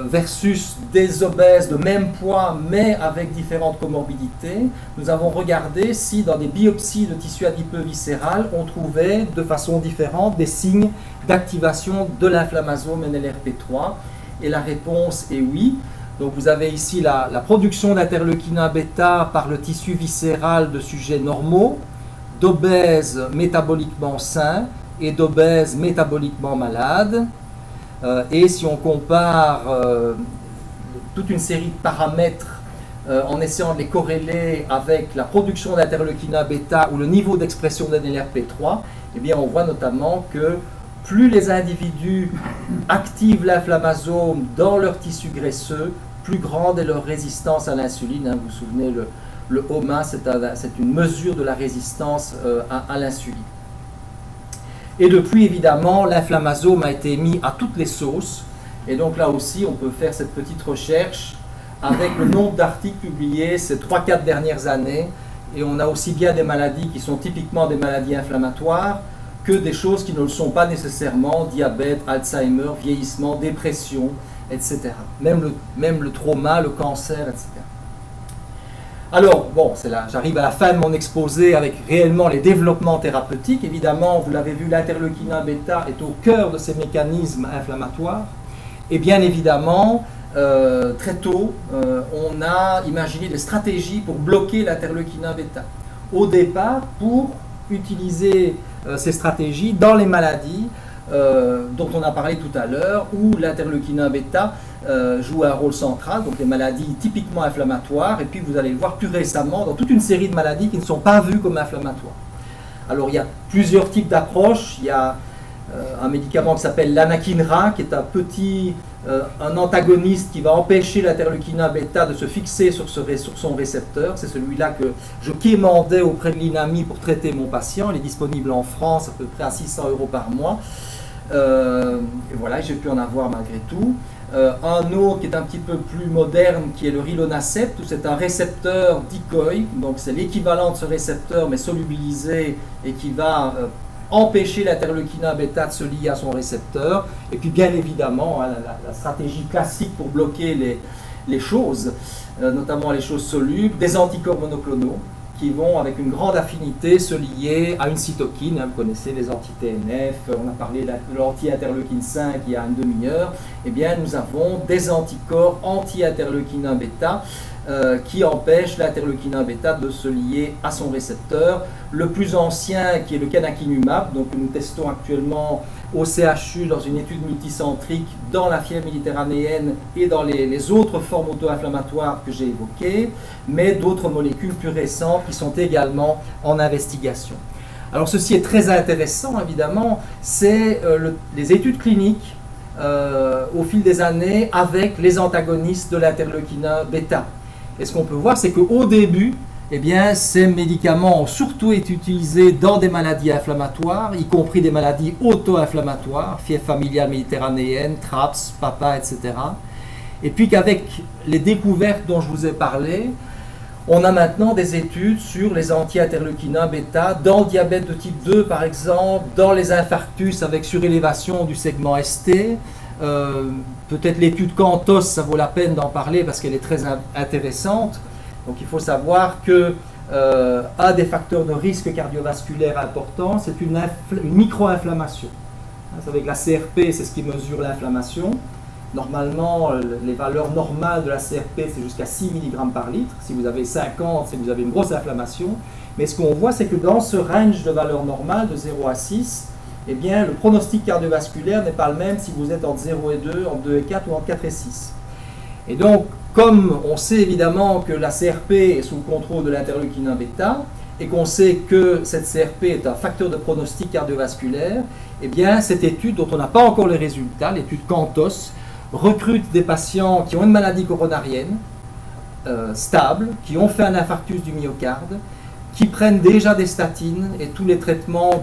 versus des obèses de même poids mais avec différentes comorbidités. Nous avons regardé si dans des biopsies de tissu adipeux viscéral on trouvait de façon différente des signes d'activation de l'inflammasome NLRP3 et la réponse est oui. Donc vous avez ici la production d'interleukine bêta par le tissu viscéral de sujets normaux, d'obèses métaboliquement sains et d'obèses métaboliquement malades. Et si on compare toute une série de paramètres en essayant de les corréler avec la production d'interleukine bêta ou le niveau d'expression d'NLRP3, eh bien on voit notamment que plus les individus activent l'inflammasome dans leur tissu graisseux, plus grande est leur résistance à l'insuline. Vous vous souvenez, le HOMA, c'est une mesure de la résistance à l'insuline. Et depuis, évidemment, l'inflammasome a été mis à toutes les sauces. Et donc là aussi, on peut faire cette petite recherche avec le nombre d'articles publiés ces 3-4 dernières années. Et on a aussi bien des maladies qui sont typiquement des maladies inflammatoires que des choses qui ne le sont pas nécessairement, diabète, Alzheimer, vieillissement, dépression, etc. Même le trauma, le cancer, etc. Alors, bon, c'est là, j'arrive à la fin de mon exposé avec réellement les développements thérapeutiques. Évidemment, vous l'avez vu, l'interleukine bêta est au cœur de ces mécanismes inflammatoires. Et bien évidemment, très tôt, on a imaginé des stratégies pour bloquer l'interleukine bêta. Au départ, pour utiliser ces stratégies dans les maladies dont on a parlé tout à l'heure, où l'interleukine bêta joue un rôle central, donc les maladies typiquement inflammatoires, et puis vous allez le voir plus récemment dans toute une série de maladies qui ne sont pas vues comme inflammatoires. Alors il y a plusieurs types d'approches. Il y a un médicament qui s'appelle l'anakinra, qui est un antagoniste qui va empêcher l'interleukine bêta de se fixer sur son récepteur. C'est celui-là que je quémandais auprès de l'INAMI pour traiter mon patient. Il est disponible en France à peu près à 600 € par mois. Et voilà, j'ai pu en avoir malgré tout. Un autre qui est un petit peu plus moderne, qui est le rilonacept, où c'est un récepteur decoy, donc c'est l'équivalent de ce récepteur mais solubilisé et qui va empêcher l'interleukine bêta de se lier à son récepteur. Et puis bien évidemment, la stratégie classique pour bloquer les choses, notamment les choses solubles, des anticorps monoclonaux qui vont avec une grande affinité se lier à une cytokine. Vous connaissez les anti-TNF, on a parlé de l'anti-interleukine 5 il y a une demi-heure. Eh bien, nous avons des anticorps anti-interleukine bêta qui empêchent l'interleukine bêta de se lier à son récepteur. Le plus ancien, qui est le canakinumab, donc que nous testons actuellement au CHU dans une étude multicentrique dans la fièvre méditerranéenne et dans les autres formes auto-inflammatoires que j'ai évoquées, mais d'autres molécules plus récentes qui sont également en investigation. Alors ceci est très intéressant, évidemment, c'est les études cliniques au fil des années avec les antagonistes de l'interleukine bêta. Et ce qu'on peut voir, c'est qu'au début, eh bien, ces médicaments ont surtout été utilisés dans des maladies inflammatoires, y compris des maladies auto-inflammatoires, fièvre familiale méditerranéenne, TRAPS, PAPA, etc. Et puis qu'avec les découvertes dont je vous ai parlé, On a maintenant des études sur les anti-interleukinin bêta dans le diabète de type 2 par exemple, dans les infarctus avec surélévation du segment ST. Peut-être l'étude CANTOS, ça vaut la peine d'en parler parce qu'elle est très intéressante. Donc il faut savoir que un des facteurs de risque cardiovasculaire important, c'est une micro-inflammation. Vous savez que la CRP, c'est ce qui mesure l'inflammation. Normalement, les valeurs normales de la CRP, c'est jusqu'à 6 mg par litre. Si vous avez 50, c'est que vous avez une grosse inflammation. Mais ce qu'on voit, c'est que dans ce range de valeurs normales, de 0 à 6, eh bien, le pronostic cardiovasculaire n'est pas le même si vous êtes entre 0 et 2, entre 2 et 4 ou entre 4 et 6. Et donc, comme on sait évidemment que la CRP est sous le contrôle de l'interleukinin bêta, et qu'on sait que cette CRP est un facteur de pronostic cardiovasculaire, eh bien, cette étude, dont on n'a pas encore les résultats, l'étude CANTOS, recrute des patients qui ont une maladie coronarienne stable, qui ont fait un infarctus du myocarde, qui prennent déjà des statines et tous les traitements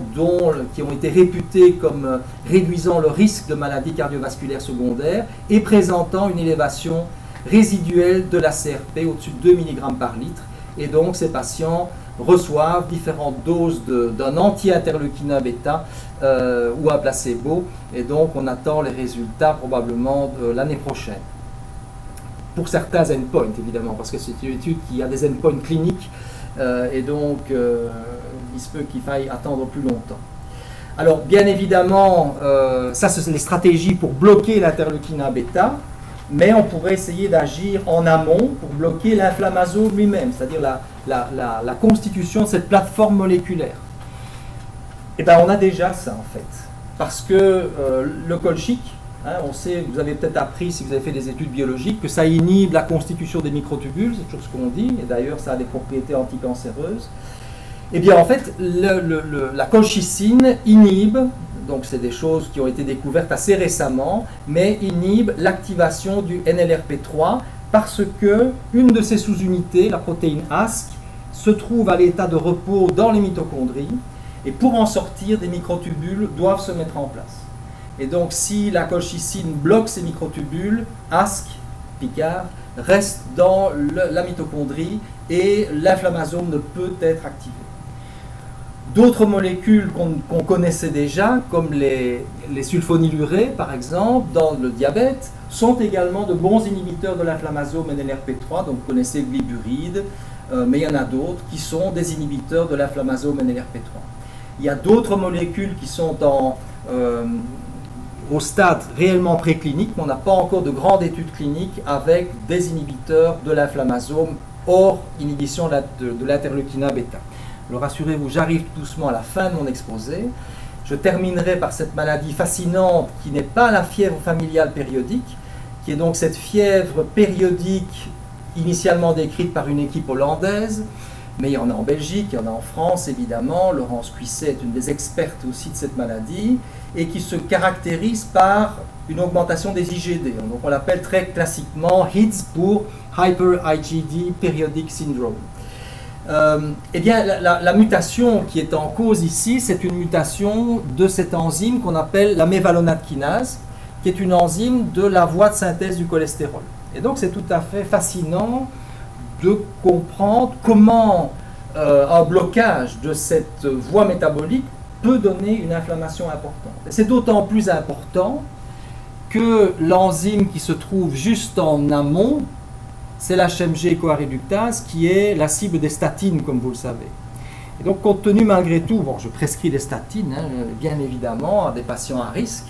qui ont été réputés comme réduisant le risque de maladie cardiovasculaire secondaire et présentant une élévation résiduelle de la CRP au-dessus de 2 mg par litre. Et donc ces patients reçoivent différentes doses d'un anti-interleukinin bêta ou un placebo, et donc on attend les résultats probablement l'année prochaine. Pour certains endpoints évidemment, parce que c'est une étude qui a des endpoints cliniques, et donc il se peut qu'il faille attendre plus longtemps. Alors bien évidemment, ça c'est les stratégies pour bloquer l'interleukinin bêta, mais on pourrait essayer d'agir en amont pour bloquer l'inflammasome lui-même, c'est-à-dire la constitution de cette plateforme moléculaire. Et bien on a déjà ça en fait, parce que le colchique, on sait, vous avez peut-être appris si vous avez fait des études biologiques, que ça inhibe la constitution des microtubules, c'est toujours ce qu'on dit, et d'ailleurs ça a des propriétés anticancéreuses. Et bien en fait, la colchicine inhibe, donc c'est des choses qui ont été découvertes assez récemment, mais inhibe l'activation du NLRP3 parce que une de ces sous-unités, la protéine ASC, se trouve à l'état de repos dans les mitochondries, et pour en sortir, des microtubules doivent se mettre en place. Et donc si la colchicine bloque ces microtubules, ASC, Picard, reste dans la mitochondrie et l'inflammasome ne peut être activé. D'autres molécules qu'on connaissait déjà, comme les sulfonylurées par exemple, dans le diabète, sont également de bons inhibiteurs de l'inflammasome NLRP3, donc vous connaissez gliburide, mais il y en a d'autres qui sont des inhibiteurs de l'inflammasome NLRP3. Il y a d'autres molécules qui sont au stade réellement préclinique, mais on n'a pas encore de grandes études cliniques avec des inhibiteurs de l'inflammasome hors inhibition de l'interleukinin bêta. Alors rassurez-vous, j'arrive doucement à la fin de mon exposé. Je terminerai par cette maladie fascinante qui n'est pas la fièvre familiale périodique, qui est donc cette fièvre périodique initialement décrite par une équipe hollandaise, mais il y en a en Belgique, il y en a en France évidemment. Laurence Cuisset est une des expertes aussi de cette maladie, et qui se caractérise par une augmentation des IgD. Donc on l'appelle très classiquement HIDS pour Hyper IgD Periodic Syndrome. Eh bien, la mutation qui est en cause ici, c'est une mutation de cette enzyme qu'on appelle la mévalonate kinase, qui est une enzyme de la voie de synthèse du cholestérol. Et donc, c'est tout à fait fascinant de comprendre comment un blocage de cette voie métabolique peut donner une inflammation importante. Et c'est d'autant plus important que l'enzyme qui se trouve juste en amont, c'est l'HMG-CoA-réductase qui est la cible des statines, comme vous le savez. Et donc, compte tenu malgré tout, bon, je prescris les statines, bien évidemment, à des patients à risque,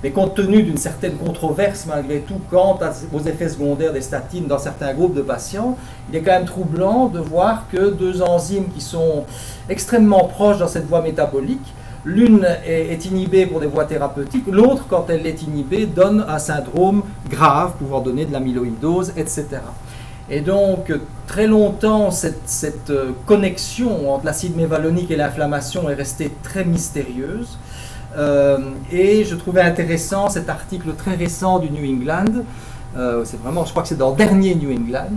mais compte tenu d'une certaine controverse malgré tout quant aux effets secondaires des statines dans certains groupes de patients, il est quand même troublant de voir que deux enzymes qui sont extrêmement proches dans cette voie métabolique, l'une est inhibée pour des voies thérapeutiques, l'autre, quand elle est inhibée, donne un syndrome grave, pouvant donner de l'amyloïdose, etc. Et donc, très longtemps, cette connexion entre l'acide mévalonique et l'inflammation est restée très mystérieuse. Et je trouvais intéressant cet article très récent du New England, c'est vraiment, je crois que c'est dans le dernier New England,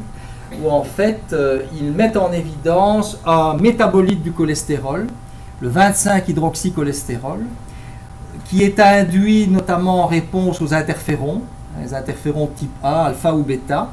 où en fait, ils mettent en évidence un métabolite du cholestérol, le 25-hydroxycholestérol, qui est induit notamment en réponse aux interférons, les interférons type A, alpha ou bêta,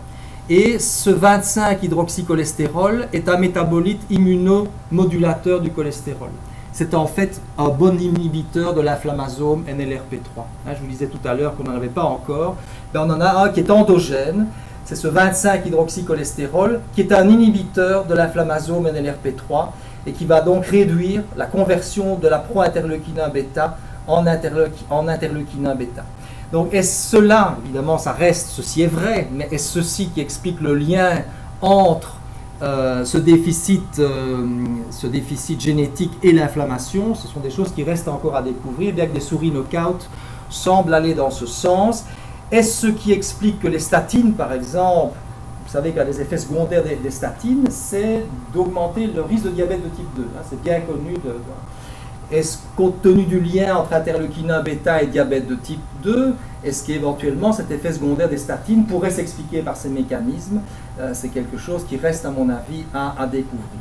Et ce 25-hydroxycholestérol est un métabolite immunomodulateur du cholestérol. C'est en fait un bon inhibiteur de l'inflammasome NLRP3. Hein, je vous disais tout à l'heure qu'on n'en avait pas encore. Ben, on en a un qui est endogène. C'est ce 25-hydroxycholestérol qui est un inhibiteur de l'inflammasome NLRP3 et qui va donc réduire la conversion de la pro-interleukinin bêta en interleukinin bêta. Donc est-ce cela, évidemment ça reste, ceci est vrai, mais est-ce ceci qui explique le lien entre ce déficit génétique et l'inflammation? Ce sont des choses qui restent encore à découvrir, bien que des souris knockout semblent aller dans ce sens. Est-ce ce qui explique que les statines, par exemple, vous savez qu'il y a des effets secondaires des statines, c'est d'augmenter le risque de diabète de type 2. Hein, c'est bien connu. Est-ce compte tenu du lien entre interleukinin bêta et diabète de type 2, est-ce qu'éventuellement cet effet secondaire des statines pourrait s'expliquer par ces mécanismes? C'est quelque chose qui reste à mon avis à découvrir.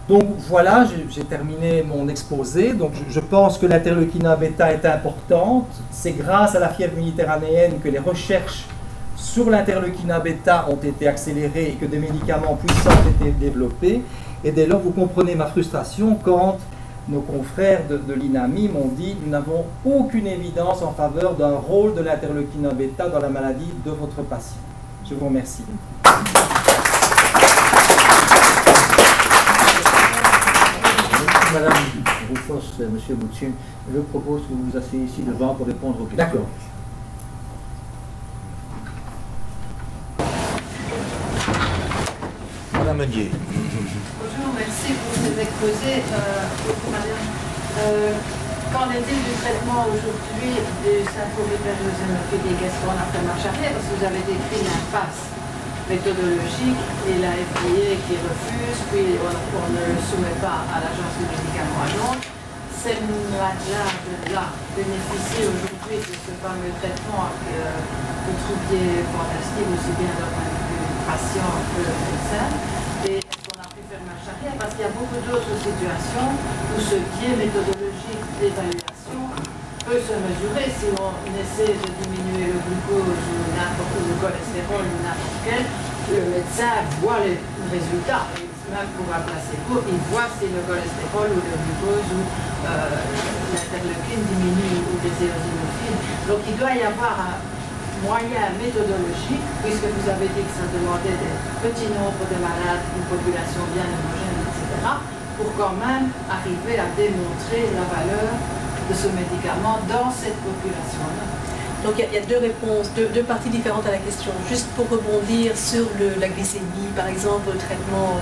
Donc voilà, j'ai terminé mon exposé. Donc je pense que l'interleukinin bêta est importante. C'est grâce à la fièvre méditerranéenne que les recherches sur l'interleukinin bêta ont été accélérées et que des médicaments puissants ont été développés. Et dès lors, vous comprenez ma frustration quand nos confrères de l'INAMI m'ont dit « Nous n'avons aucune évidence en faveur d'un rôle de l'interleukinin bêta dans la maladie de votre patient. » Je vous remercie. Madame Roufos, Monsieur Boutchen, je propose que vous vous asseyez ici devant pour répondre aux questions. D'accord. Madame Meunier. Bonjour, merci pour ces exposés. Qu'en est-il du traitement aujourd'hui du syndrome hyperglycémique? Qu'est-ce qu'on a fait marche arrière? Parce que vous avez décrit l'impasse méthodologique et la FDA qui refuse, puis on ne le soumet pas à l'agence du médicament à Londres. Ces malades-là bénéficient aujourd'hui de ce fameux traitement que vous trouviez fantastique, aussi bien d'un point de vue patient que médecin. Et est-ce qu'on a pu faire marche arrière? Parce qu'il y a beaucoup d'autres situations où ce biais méthodologique d'évaluation peut se mesurer si on essaie de diminuer le glucose ou n'importe le cholestérol ou n'importe quel. Le médecin voit les résultats. Même pour un placebo, il voit si le cholestérol ou le glucose ou l'interleukine diminue ou des éosinophiles. Donc il doit y avoir un moyen méthodologique, puisque vous avez dit que ça demandait des petits nombres de malades, une population bien homogène, etc., pour quand même arriver à démontrer la valeur de ce médicament dans cette population-là. Donc il y a deux réponses, deux parties différentes à la question. Juste pour rebondir sur la glycémie, par exemple, le traitement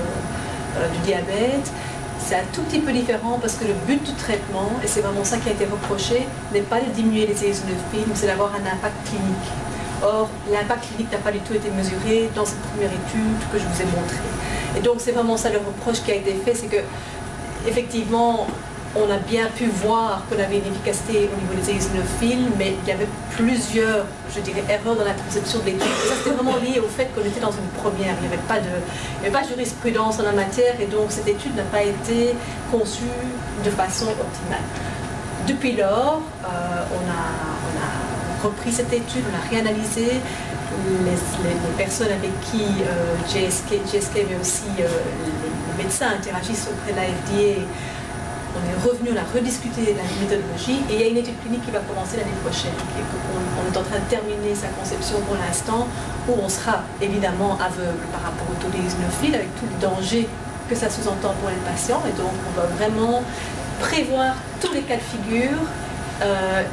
du diabète, c'est un tout petit peu différent parce que le but du traitement, et c'est vraiment ça qui a été reproché, n'est pas de diminuer les éosinophiles, mais c'est d'avoir un impact clinique. Or, l'impact clinique n'a pas du tout été mesuré dans cette première étude que je vous ai montrée. Et donc c'est vraiment ça le reproche qui a été fait, c'est que effectivement, on a bien pu voir qu'on avait une efficacité au niveau des éosinophiles, mais il y avait plusieurs, je dirais, erreurs dans la conception de l'étude. Ça, c'était vraiment lié au fait qu'on était dans une première. Il n'y avait pas de jurisprudence en la matière, et donc cette étude n'a pas été conçue de façon optimale. Depuis lors, on a repris cette étude, on a réanalysé les personnes avec qui GSK, mais aussi les médecins interagissent auprès de la FDA. On est revenu, on a rediscuté la méthodologie et il y a une étude clinique qui va commencer l'année prochaine. On est en train de terminer sa conception pour l'instant, où on sera évidemment aveugle par rapport au taux d'éosinophiles avec tout le danger que ça sous-entend pour les patients. Et donc on va vraiment prévoir tous les cas de figure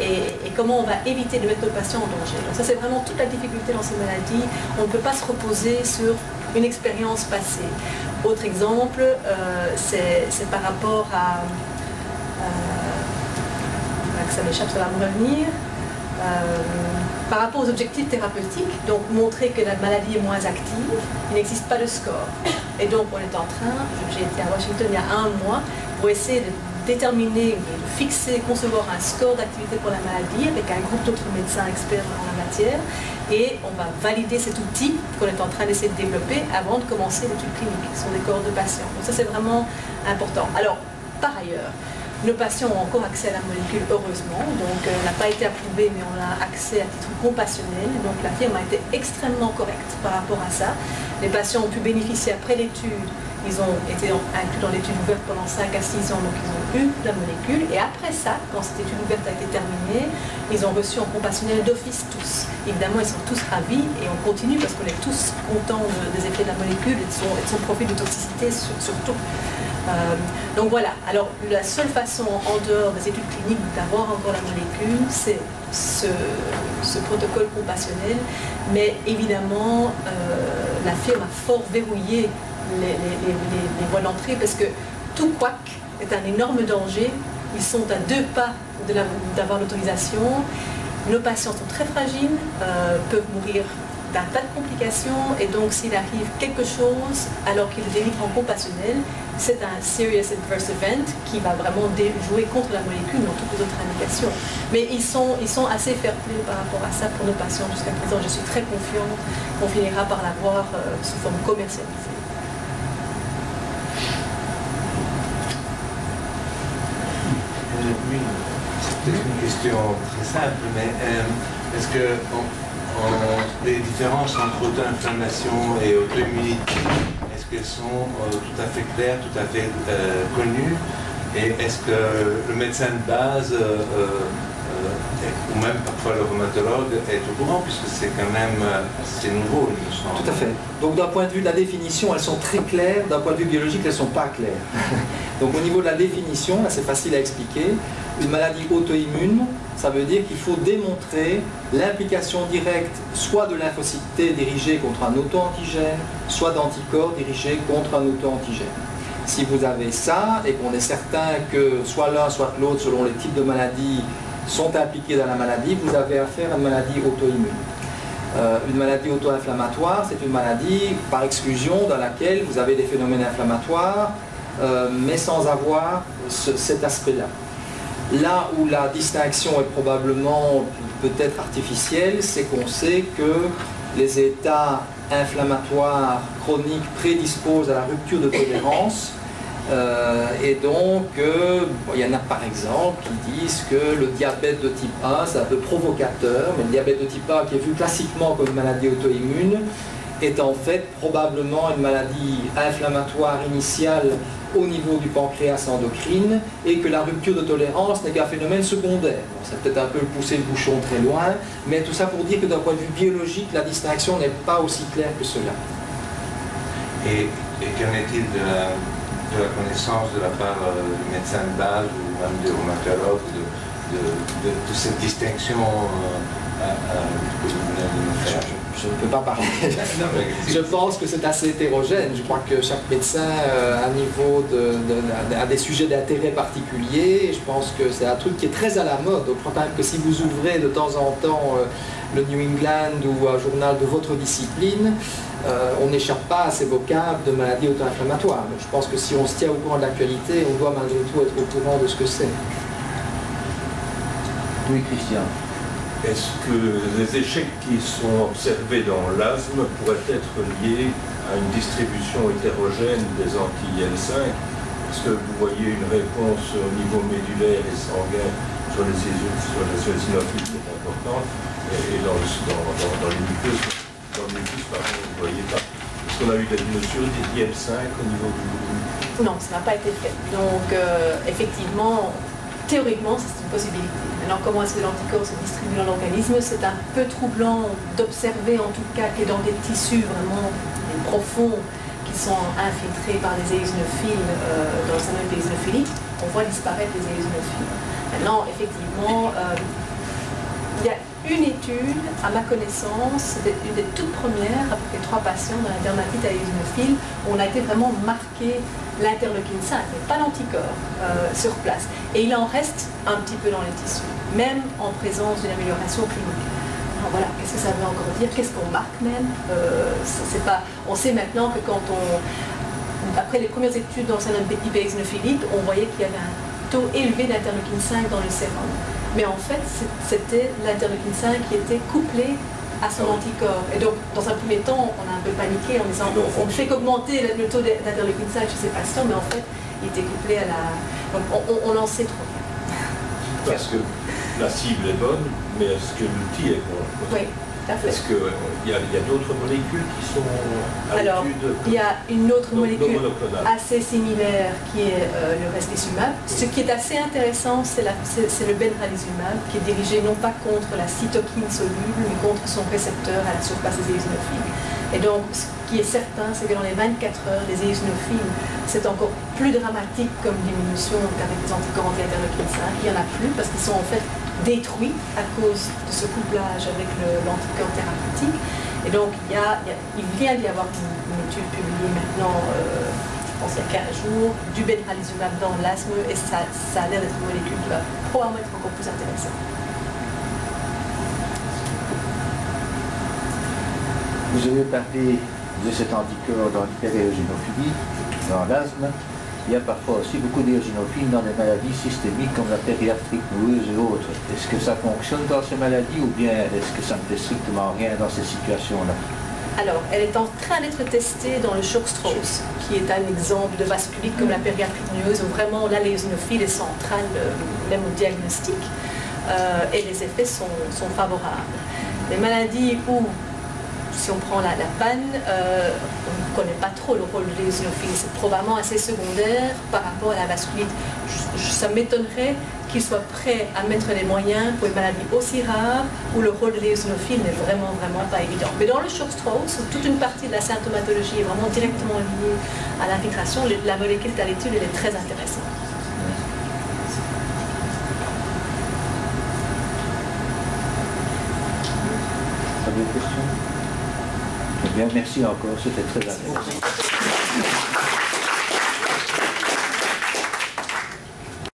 et comment on va éviter de mettre nos patients en danger. Donc ça c'est vraiment toute la difficulté dans ces maladies. On ne peut pas se reposer sur une expérience passée. Autre exemple, c'est par rapport à que ça m'échappe, ça va me revenir. Par rapport aux objectifs thérapeutiques, donc montrer que la maladie est moins active, il n'existe pas de score. Et donc on est en train, j'ai été à Washington il y a un mois, pour essayer de déterminer, de fixer, concevoir un score d'activité pour la maladie avec un groupe d'autres médecins experts en la matière. Et on va valider cet outil qu'on est en train d'essayer de développer avant de commencer l'étude clinique sur des cohortes de patients. Donc ça c'est vraiment important. Alors, par ailleurs, Nos patients ont encore accès à la molécule, heureusement, donc elle n'a pas été approuvée, mais on a accès à titre compassionnel, donc la firme a été extrêmement correcte par rapport à ça. Les patients ont pu bénéficier après l'étude, ils ont été inclus dans l'étude ouverte pendant 5 à 6 ans, donc ils ont eu la molécule, et après ça, quand cette étude ouverte a été terminée, ils ont reçu en compassionnel d'office tous. Évidemment, ils sont tous ravis, et on continue parce qu'on est tous contents des effets de la molécule et de son profil de toxicité surtout. Donc voilà, alors la seule façon en dehors des études cliniques d'avoir encore la molécule, c'est ce protocole compassionnel, mais évidemment la firme a fort verrouillé les voies d'entrée parce que tout couac est un énorme danger, ils sont à 2 pas d'avoir l'autorisation, nos patients sont très fragiles, peuvent mourir d'un tas de complications, et donc s'il arrive quelque chose alors qu'il est délivré en compassionnel, c'est un serious adverse event qui va vraiment jouer contre la molécule dans toutes les autres indications. Mais ils sont assez fair-play par rapport à ça pour nos patients jusqu'à présent. Je suis très confiante qu'on finira par l'avoir sous forme commercialisée. Oui, c'est une question très simple, mais est-ce que les différences entre auto-inflammation et auto-immunité, est-ce qu'elles sont tout à fait claires, tout à fait connues? Et est-ce que le médecin de base, ou même parfois le rhumatologue, est au courant, puisque c'est quand même assez nouveau, il me semble. Tout à fait. Donc d'un point de vue de la définition, elles sont très claires, d'un point de vue biologique, elles ne sont pas claires. Donc au niveau de la définition, là c'est facile à expliquer, une maladie auto-immune, ça veut dire qu'il faut démontrer l'implication directe soit de lymphocytes T dirigés contre un auto-antigène, soit d'anticorps dirigés contre un auto-antigène. Si vous avez ça, et qu'on est certain que soit l'un, soit l'autre, selon les types de maladies, sont impliqués dans la maladie, vous avez affaire à une maladie auto-immune. Une maladie auto-inflammatoire, c'est une maladie par exclusion dans laquelle vous avez des phénomènes inflammatoires, mais sans avoir cet aspect-là. Là où la distinction est probablement peut-être artificielle, c'est qu'on sait que les états inflammatoires chroniques prédisposent à la rupture de tolérance. Et donc, il y en a par exemple qui disent que le diabète de type 1, c'est un peu provocateur, mais le diabète de type 1 qui est vu classiquement comme une maladie auto-immune, est en fait probablement une maladie inflammatoire initiale au niveau du pancréas endocrine, et que la rupture de tolérance n'est qu'un phénomène secondaire. Bon, ça peut-être un peu pousser le bouchon très loin, mais tout ça pour dire que d'un point de vue biologique, la distinction n'est pas aussi claire que cela. Et qu'en est-il de la connaissance de la part du médecin de base ou même des rhumatologues de cette distinction que vous venez de nous faire? Je ne peux pas parler. Je pense que c'est assez hétérogène. Je crois que chaque médecin a des sujets d'intérêt particuliers. Je pense que c'est un truc qui est très à la mode. Donc je crois quand même que si vous ouvrez de temps en temps le New England ou un journal de votre discipline, on n'échappe pas à ces vocables de maladies auto-inflammatoires. Donc je pense que si on se tient au courant de l'actualité, on doit malgré tout être au courant de ce que c'est. Oui, Christian. Est-ce que les échecs qui sont observés dans l'asthme pourraient être liés à une distribution hétérogène des anti-IL5? Est-ce que vous voyez une réponse au niveau médulaire et sanguin sur les eosinophiles qui est importante, et dans les muqueuses, pardon, vous ne voyez pas? Est-ce qu'on a eu des mesures d'IL5 au niveau du... Non, ça n'a pas été fait. Donc, effectivement, théoriquement, c'est une possibilité. Alors, comment est-ce que l'anticorps se distribue dans l'organisme? C'est un peu troublant d'observer, en tout cas, que dans des tissus vraiment profonds qui sont infiltrés par les éosinophiles dans le syndrome éosinophilique, on voit disparaître les éosinophiles. Maintenant, effectivement, il y a une étude, à ma connaissance, c'était une des toutes premières, après 3 patients dans la dermatite à éosinophile, où on a été vraiment marqué l'interleukine 5, mais pas l'anticorps sur place. Et il en reste un petit peu dans les tissus, même en présence d'une amélioration clinique. Alors voilà, qu'est-ce que ça veut encore dire? Qu'est-ce qu'on marque même? On sait maintenant que quand après les premières études dans le syndrome hyperéosinophilique, on voyait qu'il y avait un taux élevé d'interleukine 5 dans le sérum. Mais en fait, c'était l'interleukine 5 qui était couplée à son anticorps. Et donc, dans un premier temps, on a un peu paniqué en disant on ne fait qu'augmenter le taux d'interleukine 5 chez ces patients, mais en fait, il était couplé à la... Donc on en sait trop rien. Parce que la cible est bonne, mais est-ce que l'outil est bon? Oui, tout à fait. Est-ce qu'il y a d'autres molécules qui sont à Alors, l'étude? il y a une autre molécule monoclonale. assez similaire qui est le restizumab. Ce qui est assez intéressant, c'est le benralizumab, qui est dirigé non pas contre la cytokine soluble, mais contre son récepteur à la surface des éosinophiles. Et donc, ce qui est certain, c'est que dans les 24 heures, les éosinophiles, c'est encore plus dramatique comme diminution qu'avec les anticorps anti-interleukine 5. Il n'y en a plus parce qu'ils sont en fait détruits à cause de ce couplage avec l'anticorps thérapeutique. Et donc, il vient d'y avoir une étude publiée maintenant, je pense il y a 15 jours, du benralizumab dans l'asthme, et ça a l'air d'être une molécule qui va probablement être encore plus intéressante. Vous avez parlé de cet anticorps dans l'hyperéosinophilie, dans l'asthme. Il y a parfois aussi beaucoup d'éosinophiles dans des maladies systémiques comme la périarthrite noueuse et autres. Est-ce que ça fonctionne dans ces maladies ou bien est-ce que ça ne fait strictement rien dans ces situations-là? Alors, elle est en train d'être testée dans le Shock-Strauss, qui est un exemple de vasculite comme la périarthrite noueuse, où vraiment là, l'éosinophile est centrale, même au diagnostic, et les effets sont favorables. Les maladies où, si on prend la panne, on ne connaît pas trop le rôle de l'éosinophile. C'est probablement assez secondaire par rapport à la vasculite. Ça m'étonnerait qu'il soit prêt à mettre les moyens pour une maladie aussi rare où le rôle de l'éosinophile n'est vraiment pas évident. Mais dans le Shock-Strauss, où toute une partie de la symptomatologie est vraiment directement liée à l'infiltration, la molécule à l'étude, elle est très intéressante. Pas de questions? Eh bien, merci encore, c'était très intéressant.